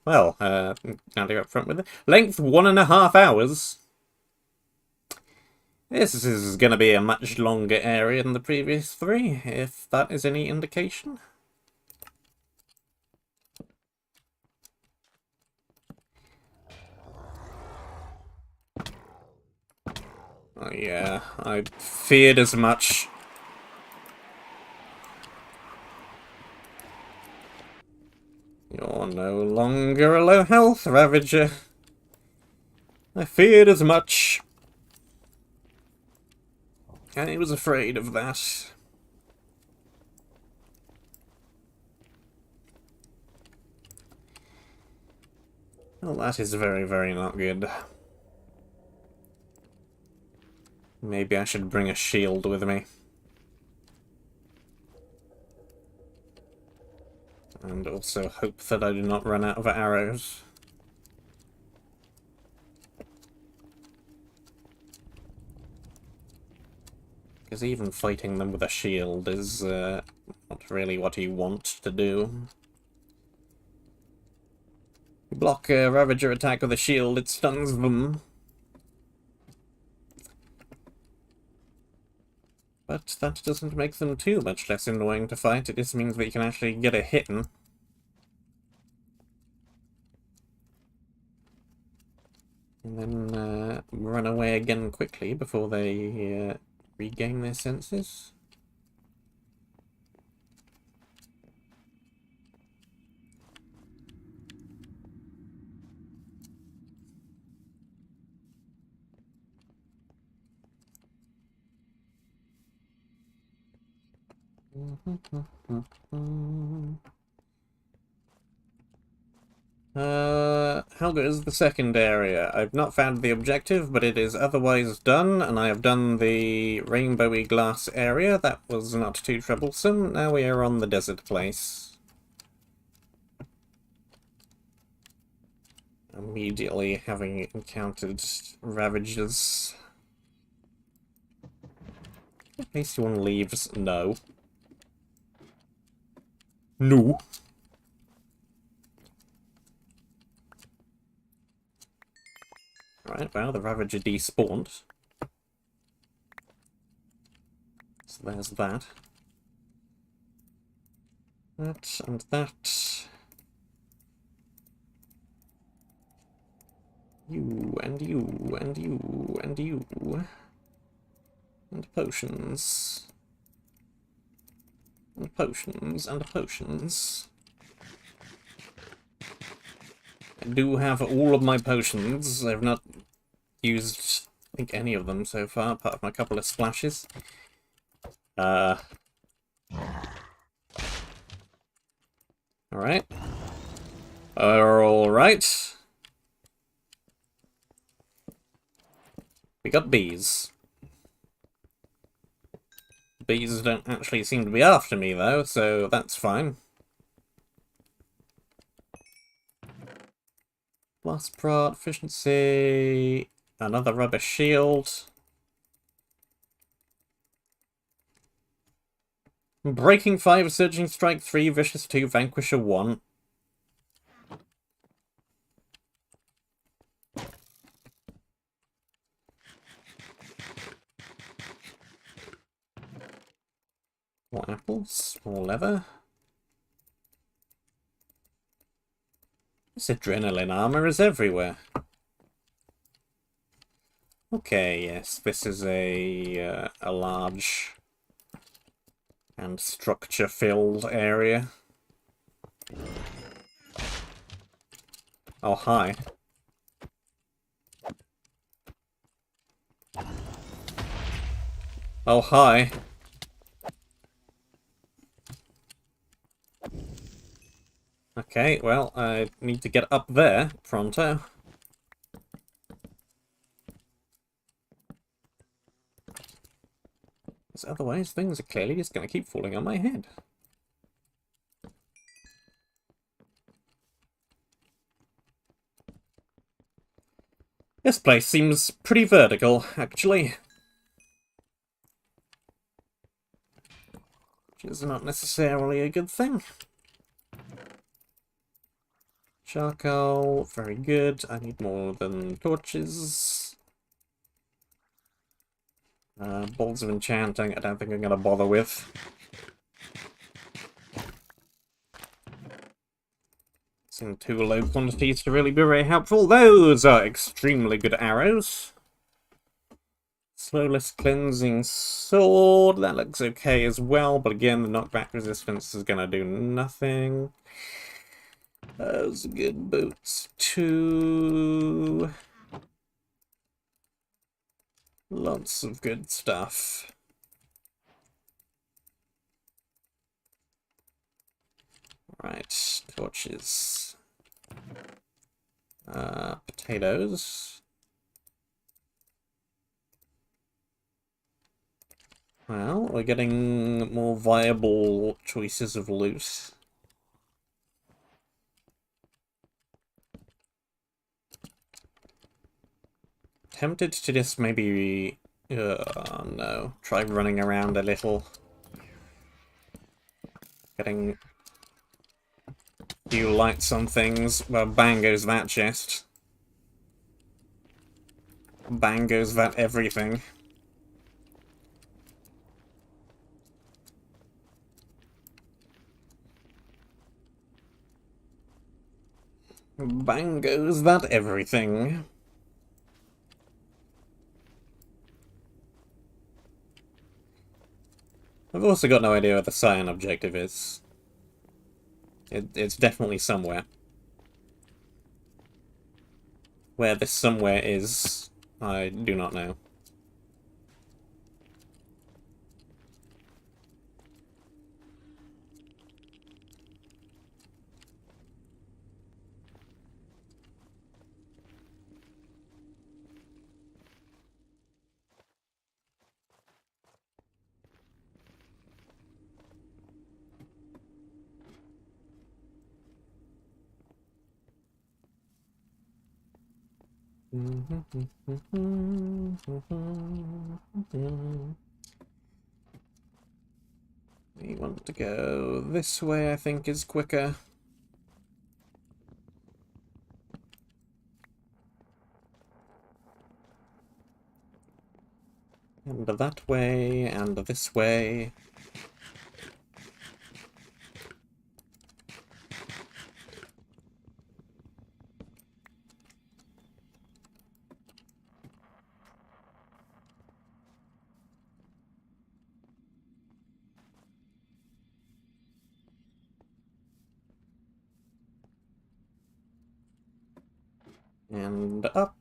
A: Well, now to go up front with it. Length 1.5 hours. This is going to be a much longer area than the previous 3, if that is any indication. Oh yeah, I feared as much. You're no longer a low health Ravager. I feared as much. I was afraid of that. Well, that is very, very not good. Maybe I should bring a shield with me. And also hope that I do not run out of arrows. Because even fighting them with a shield is not really what you want to do. You block a Ravager attack with a shield, it stuns them. But that doesn't make them too much less annoying to fight, it just means that you can actually get a hit in. And then run away again quickly before they regain their senses. How good is the second area? I've not found the objective, but it is otherwise done, and I have done the rainbowy glass area. That was not too troublesome. Now we are on the desert place. Immediately having encountered Ravagers. At least one leaves. No. No. Right, well, the Ravager despawned. So there's that. That and that. You and you and you and you. And potions. And potions and potions. I do have all of my potions. I've not used, I think, any of them so far, apart from a couple of splashes. Alright. Alright. We got bees. Bees don't actually seem to be after me, though, so that's fine. Blast prod, efficiency, another rubber shield. Breaking 5, Surging Strike 3, Vicious 2, Vanquisher 1. More apples, more leather. This adrenaline armor is everywhere. Okay, yes, this is a large and structure-filled area. Oh, hi. Oh, hi. Okay, well, I need to get up there pronto. Because otherwise things are clearly just going to keep falling on my head. This place seems pretty vertical, actually. Which is not necessarily a good thing. Charcoal, very good. I need more than torches. Balls of enchanting, I don't think I'm going to bother with. It's in too low quantities to really be very helpful. Those are extremely good arrows. Slowless cleansing sword, that looks okay as well, but again, the knockback resistance is going to do nothing. Those are good boots too. Lots of good stuff. Right, torches. Potatoes. Well, we're getting more viable choices of loot. Tempted to just maybe... no. Try running around a little. Getting a few lights on things. Well, bang goes that chest. Bang goes that everything. Bang goes that everything. I've also got no idea where the cyan objective is. It's definitely somewhere. Where this somewhere is, I do not know. We want to go this way, I think, is quicker. And that way, and this way. And up.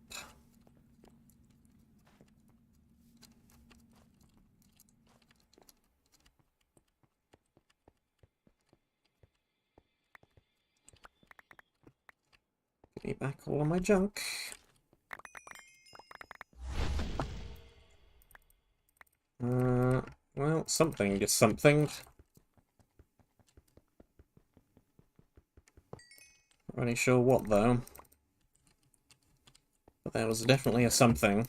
A: Give me back all of my junk. Well, something is something. Not really sure what, though. But there was definitely a something.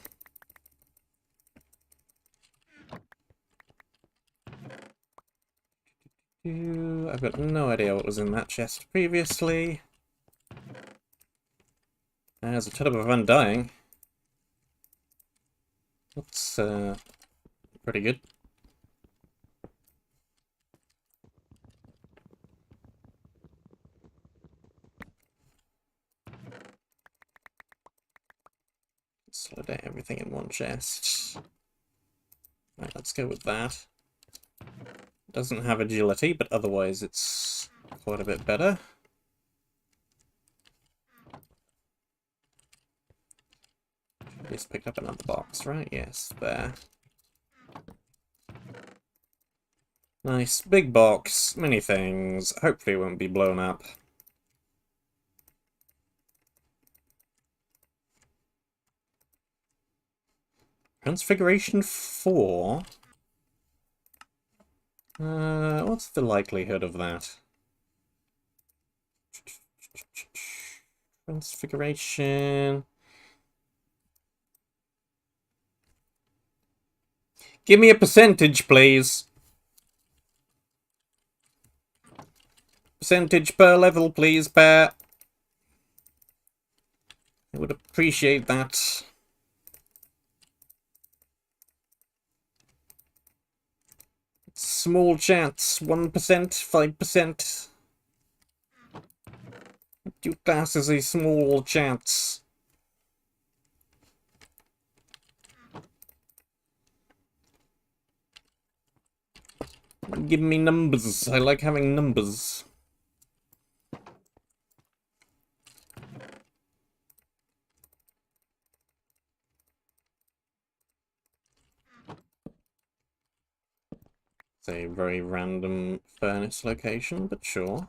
A: I've got no idea what was in that chest previously. There's a ton of undying. That's, pretty good. Slow down everything in one chest. Right, let's go with that. Doesn't have agility, but otherwise it's quite a bit better. Just picked up another box, right? Yes, there. Nice, big box, many things. Hopefully it won't be blown up. Transfiguration 4? What's the likelihood of that? Transfiguration. Give me a percentage, please. Percentage per level, please, Bear. I would appreciate that. Small chance. 1%, 5%. You class as a small chance. Give me numbers. I like having numbers. It's a very random furnace location, but sure.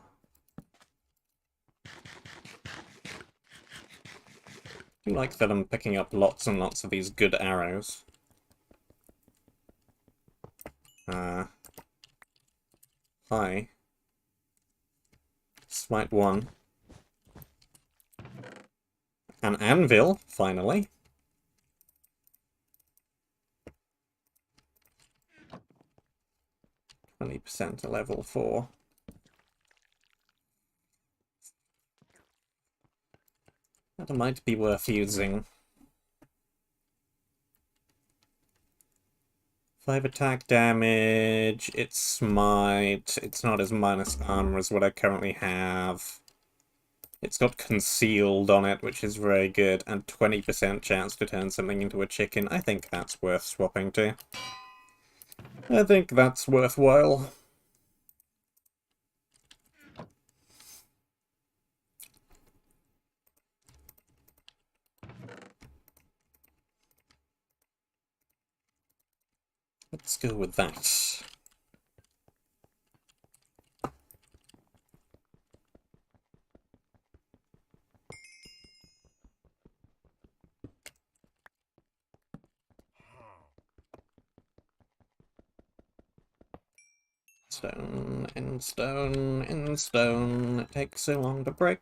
A: I like that I'm picking up lots and lots of these good arrows. Hi. Smite 1. An anvil, finally. %, to level 4. That might be worth using. 5 attack damage, it's smite, it's not as minus armor as what I currently have. It's got concealed on it, which is very good, and 20% chance to turn something into a chicken. I think that's worth swapping to. I think that's worthwhile. Let's go with that. Stone, and stone, and stone. It takes so long to break.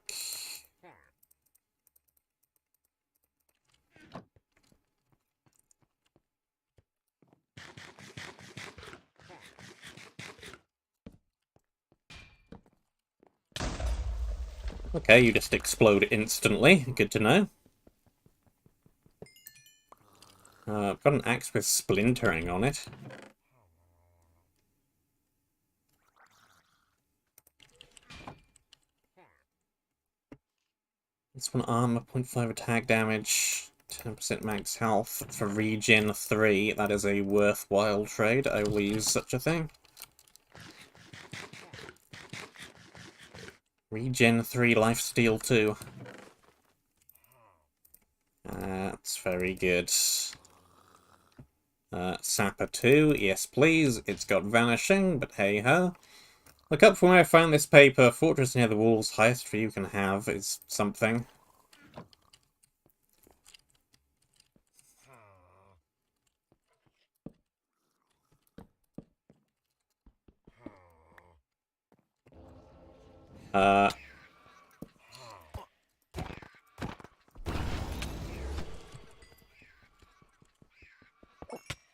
A: Okay, you just explode instantly. Good to know. I've got an axe with splintering on it. This one armor, 0.5 attack damage, 10% max health for regen 3. That is a worthwhile trade. I will use such a thing. Regen 3, lifesteal 2. That's very good. Sapper 2, yes please. It's got vanishing, but hey ho. Look up from where I found this paper. Fortress near the walls, highest view you can have is something.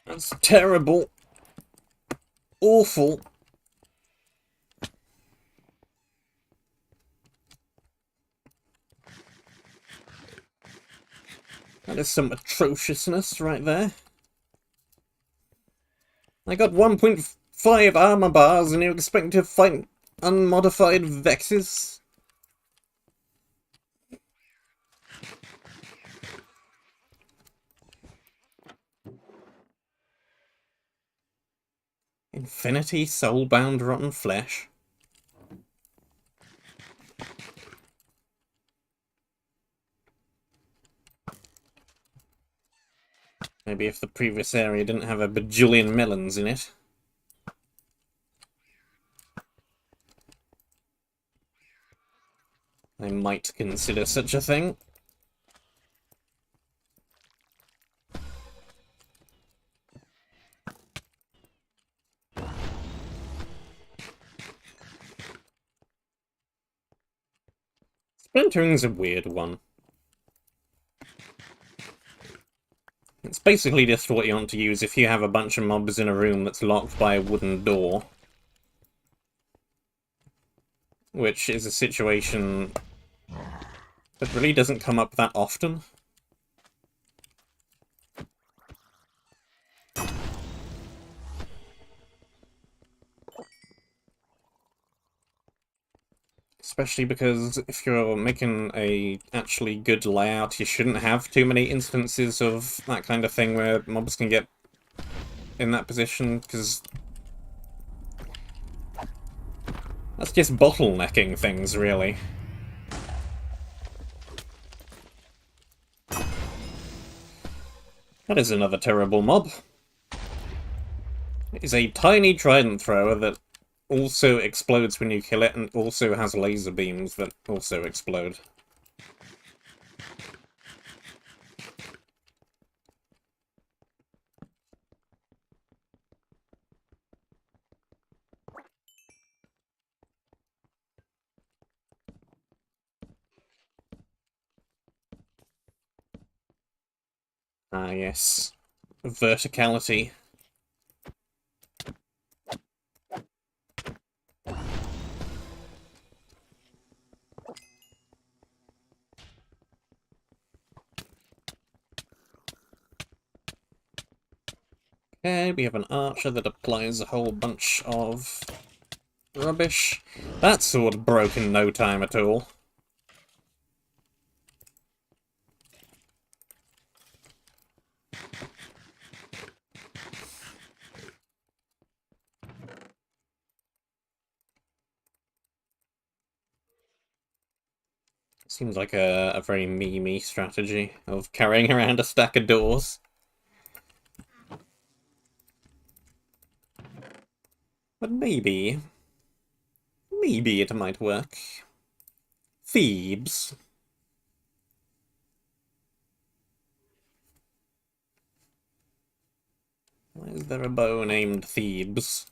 A: That's terrible. Awful. That is some atrociousness right there. I got 1.5 armor bars and you expect me to fight unmodified Vexes? Infinity soulbound rotten flesh. Maybe if the previous area didn't have a bajillion melons in it. I might consider such a thing. Splintering's a weird one. It's basically just what you want to use if you have a bunch of mobs in a room that's locked by a wooden door. Which is a situation that really doesn't come up that often. Especially because if you're making a actually good layout, you shouldn't have too many instances of that kind of thing where mobs can get in that position, because that's just bottlenecking things, really. That is another terrible mob. It is a tiny trident thrower that also explodes when you kill it, and also has laser beams that also explode. Ah, yes. Verticality. Okay, we have an archer that applies a whole bunch of rubbish. That sword broke in no time at all. Seems like a very me strategy of carrying around a stack of doors. But maybe it might work. Thebes. Why is there a bow named Thebes?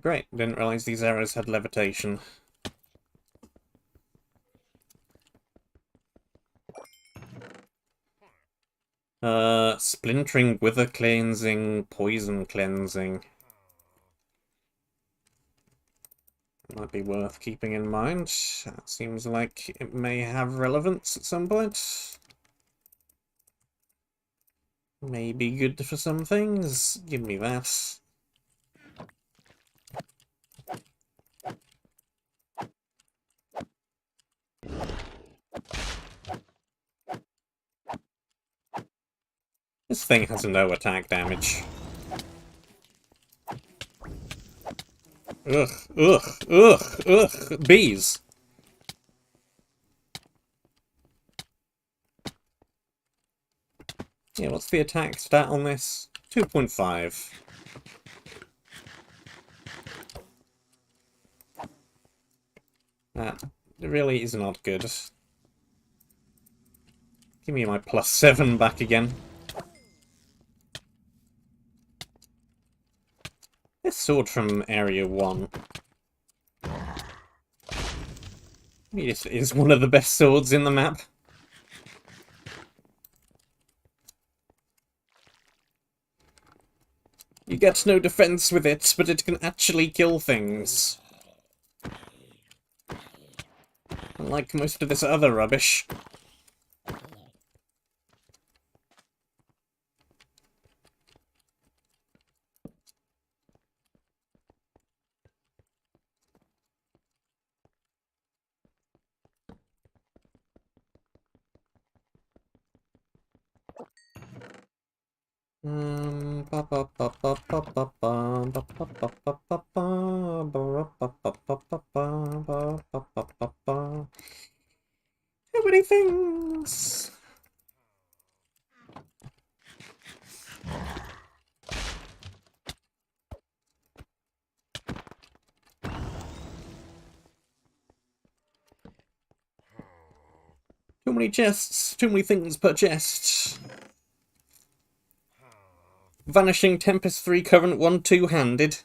A: Great. Didn't realize these arrows had levitation. Splintering, wither cleansing, poison cleansing. Might be worth keeping in mind. That seems like it may have relevance at some point. May be good for some things. Give me that. This thing has no attack damage. Ugh, ugh, ugh, ugh, bees. Yeah, what's the attack stat on this? 2.5. That really is not good. Give me my +7 back again. This sword from Area 1. It is one of the best swords in the map. You get no defense with it, but it can actually kill things. Unlike most of this other rubbish. How many things? many chests, too many things per chest. Vanishing Tempest 3 Current 1 two-handed.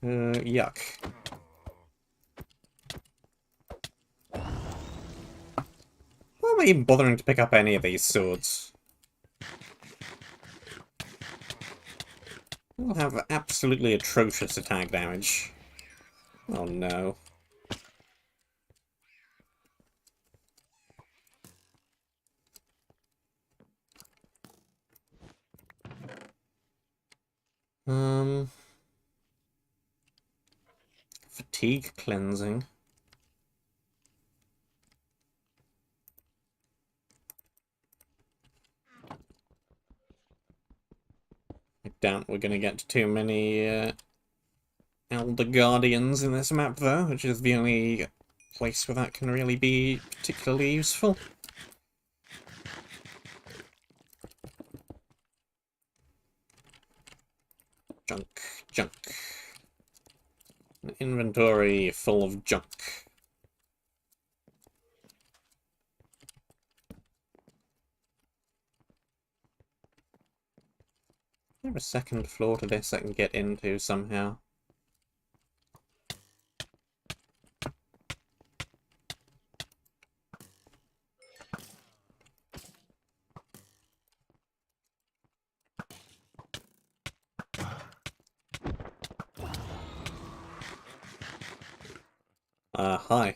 A: Yuck. Why am I even bothering to pick up any of these swords? They'll have absolutely atrocious attack damage. Oh no. Fatigue cleansing. I doubt we're gonna get too many Elder Guardians in this map though, which is the only place where that can really be particularly useful. Junk, junk. An inventory full of junk. Is there a second floor to this I can get into somehow? Hi.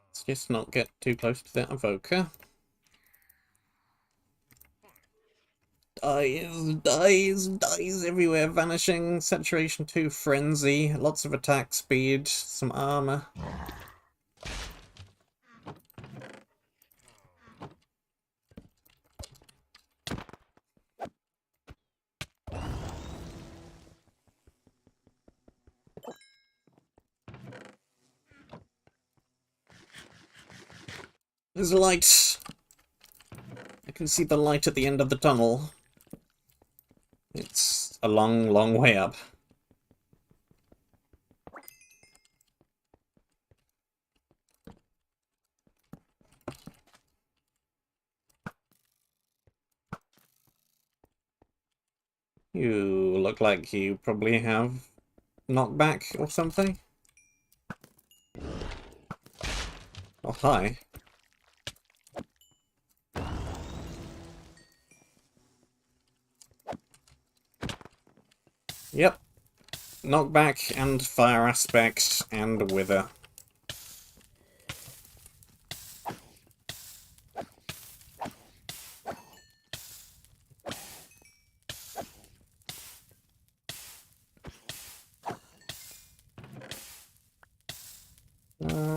A: Let's just not get too close to that evoker. Dies everywhere, vanishing, saturation 2, frenzy, lots of attack speed, some armor. There's light! I can see the light at the end of the tunnel. It's a long, long way up. You look like you probably have knockback or something. Oh, hi. Yep. Knockback and fire aspect and wither.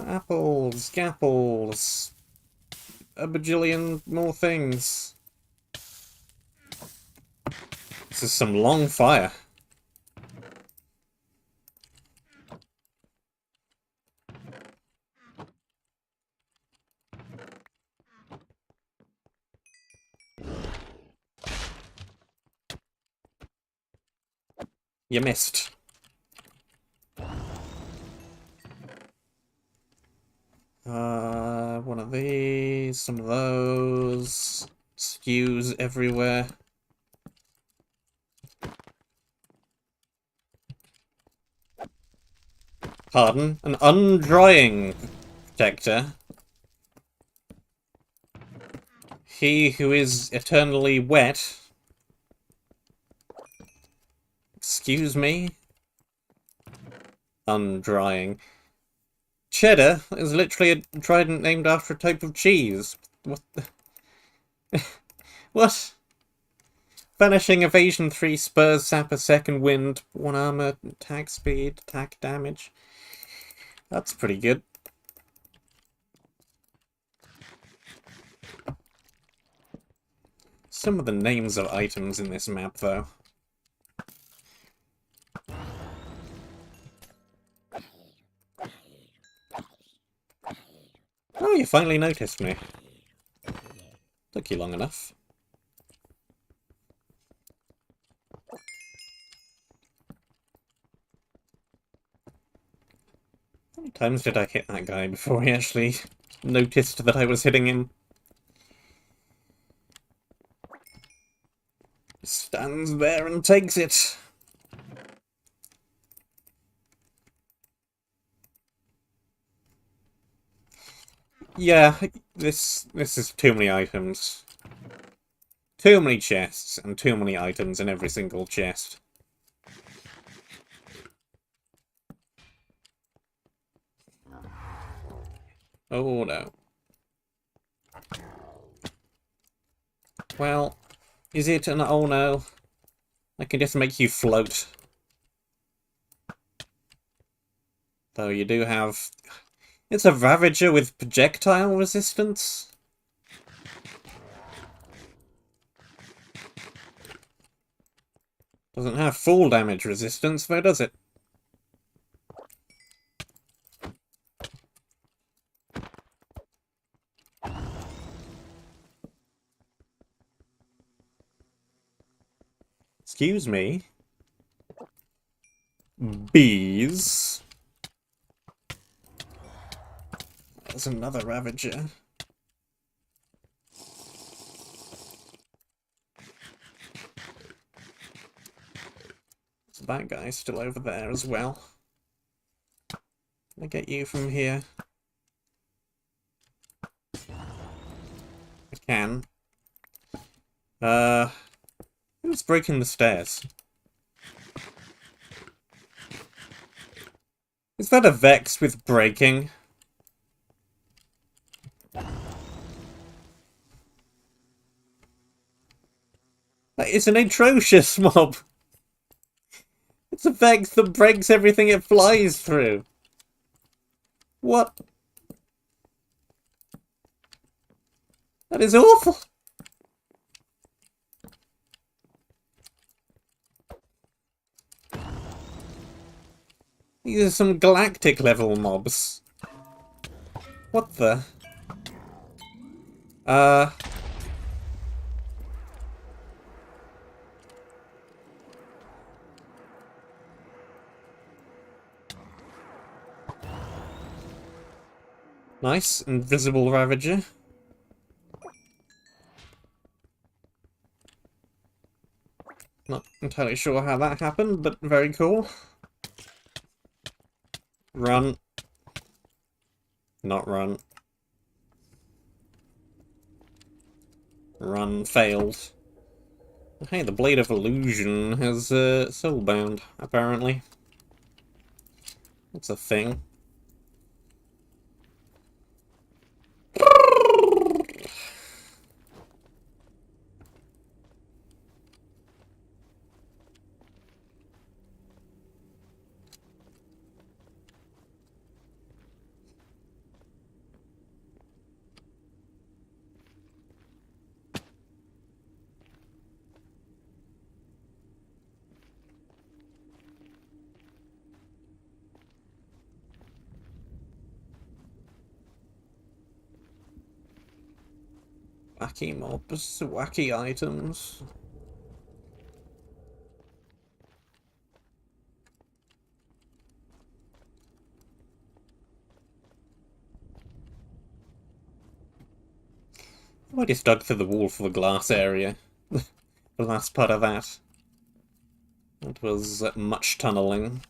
A: Apples, gapples, a bajillion more things. This is some long fire. You missed. One of these, some of those. Skews everywhere. Pardon? An undrying protector. He who is eternally wet. Excuse me? Undrying. Cheddar is literally a trident named after a type of cheese. What the... What? Vanishing evasion 3 spurs, sapper, second wind, 1 armor, attack speed, attack damage. That's pretty good. Some of the names of items in this map, though. Oh, you finally noticed me. Took you long enough. How many times did I hit that guy before he actually noticed that I was hitting him? Stands there and takes it. Yeah, this is too many items. Too many chests, and too many items in every single chest. Oh no. Well, is it an oh no? I can just make you float. Though you do have... It's a Ravager with projectile resistance? Doesn't have full damage resistance, though, does it? Excuse me. Bees. There's another Ravager. So that guy's still over there as well. Can I get you from here? I can. Who's breaking the stairs? Is that a Vex with breaking? That is an atrocious mob! It's a Vex that breaks everything it flies through! What? That is awful! These are some galactic level mobs. What the? Nice, invisible Ravager. Not entirely sure how that happened, but very cool. Run. Not run. Run failed. Hey, the Blade of Illusion has soulbound, apparently. That's a thing. Wacky mobs, wacky items. I just dug through the wall for the glass area. The last part of that. It was much tunneling.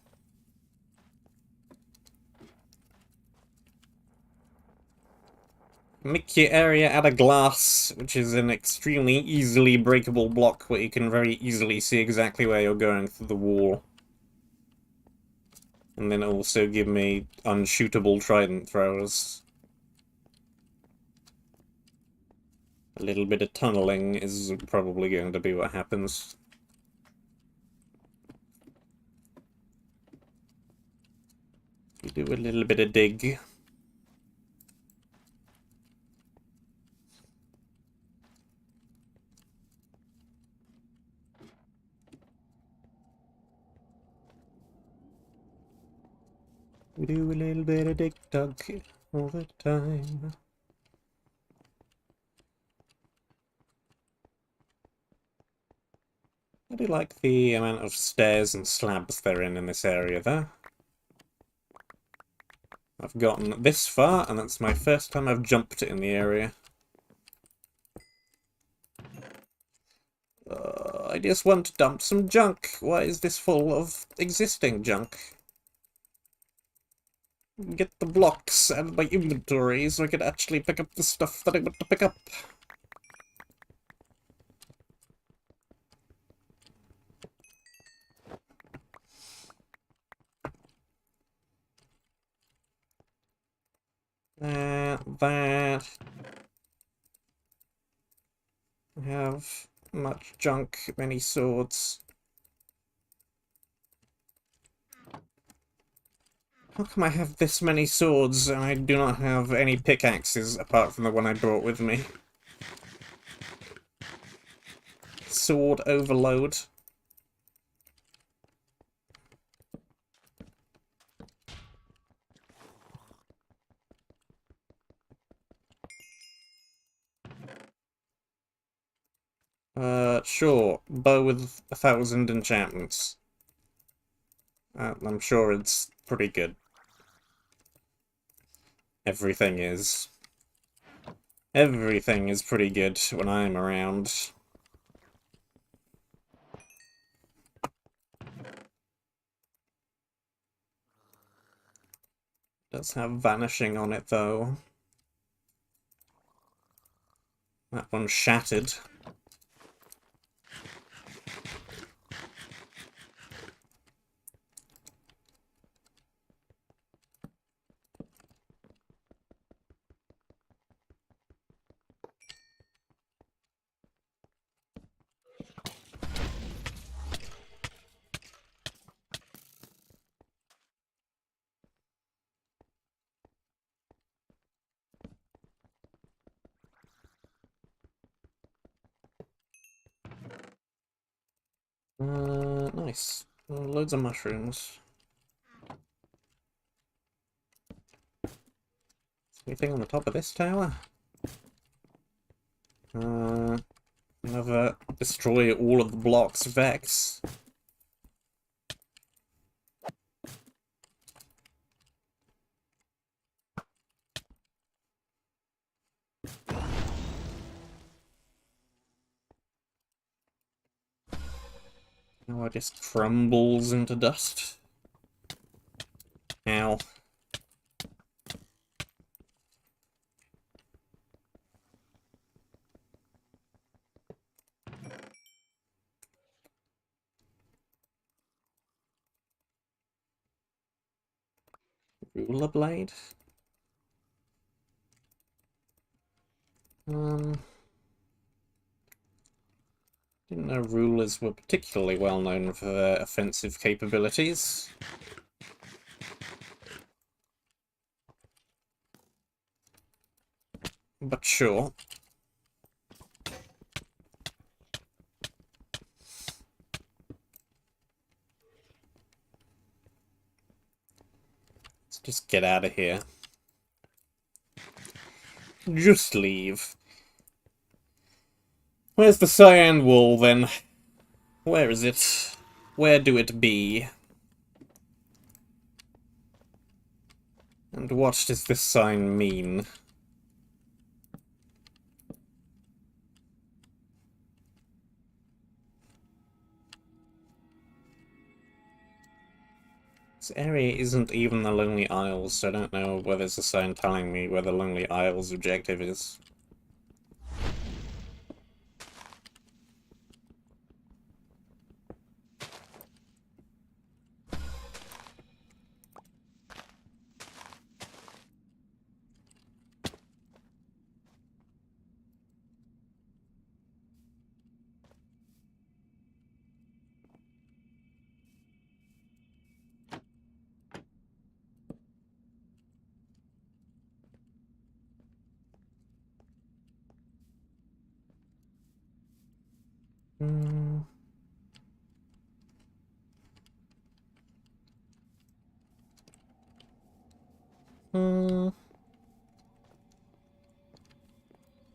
A: Make your area out of glass, which is an extremely easily breakable block where you can very easily see exactly where you're going through the wall. And then also give me unshootable trident throws. A little bit of tunneling is probably going to be what happens. We do a little bit of dig. We do a little bit of dig dug all the time. really like the amount of stairs and slabs they're in this area there. I've gotten this far, and that's my first time I've jumped in the area. I just want to dump some junk. Why is this full of existing junk? Get the blocks out of my inventory so I can actually pick up the stuff that I want to pick up. That. I have much junk, many swords. How come I have this many swords and I do not have any pickaxes apart from the one I brought with me? Sword overload. Sure. Bow with 1,000 enchantments. I'm sure it's pretty good. Everything is. Everything is pretty good when I'm around. Does have vanishing on it, though. That one's shattered. Nice. Loads of mushrooms. Anything on the top of this tower? Never destroy all of the blocks, Vex. Now it just crumbles into dust. Ow. Ruler blade? Didn't know rulers were particularly well known for their offensive capabilities. But sure. Let's just get out of here. Just leave. Where's the cyan wool, then? Where is it? Where do it be? And what does this sign mean? This area isn't even the Lonely Isles, so I don't know whether there's a sign telling me where the Lonely Isles objective is.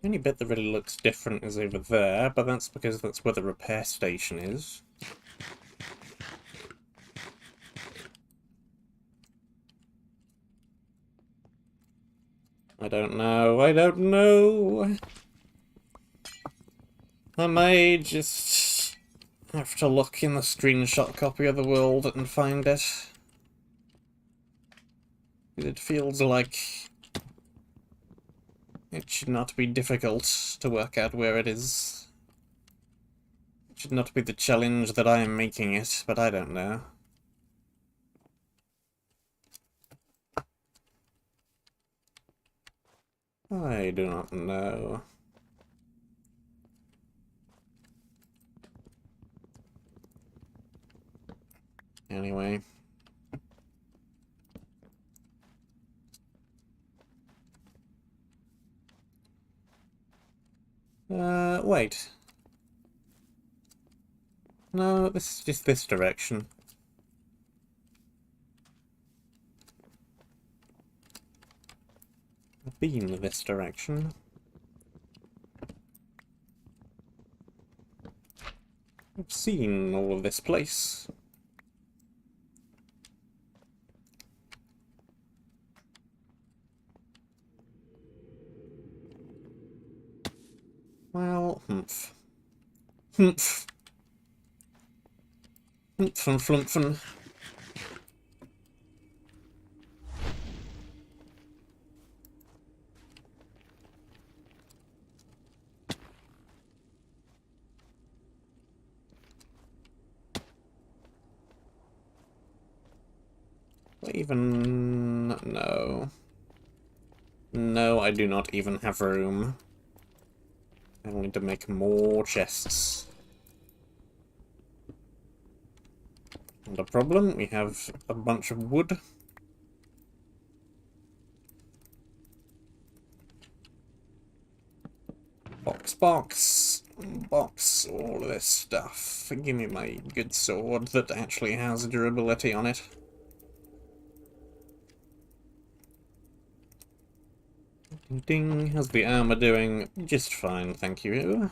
A: The only bit that really looks different is over there, but that's because that's where the repair station is. I don't know. I don't know. I may just have to look in the screenshot copy of the world and find it. It feels like it should not be difficult to work out where it is. It should not be the challenge that I am making it, but I don't know. I do not know. Anyway. Wait. No, this is just this direction. I've been this direction. I've seen all of this place. Well, humph. Humph. Humph and flumphin'. Even... no. No, I do not even have room. I need to make more chests. And a problem, we have a bunch of wood. Box, all of this stuff. Give me my good sword that actually has durability on it. Ding ding, how's the armor doing? Just fine, thank you.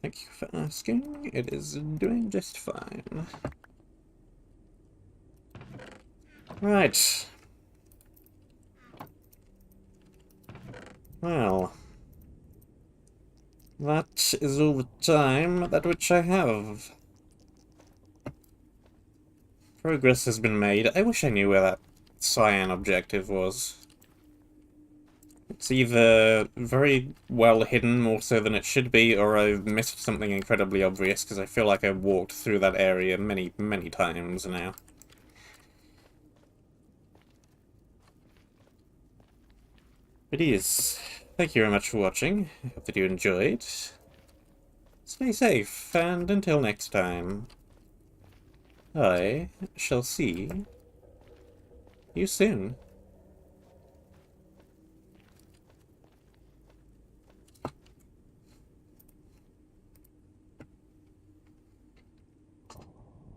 A: Thank you for asking. It is doing just fine. Right. Well. That is all the time that which I have. Progress has been made. I wish I knew where that cyan objective was. It's either very well hidden, more so than it should be, or I've missed something incredibly obvious, because I feel like I've walked through that area many, many times now. It is. Thank you very much for watching. I hope that you enjoyed. Stay safe, and until next time, I shall see you soon.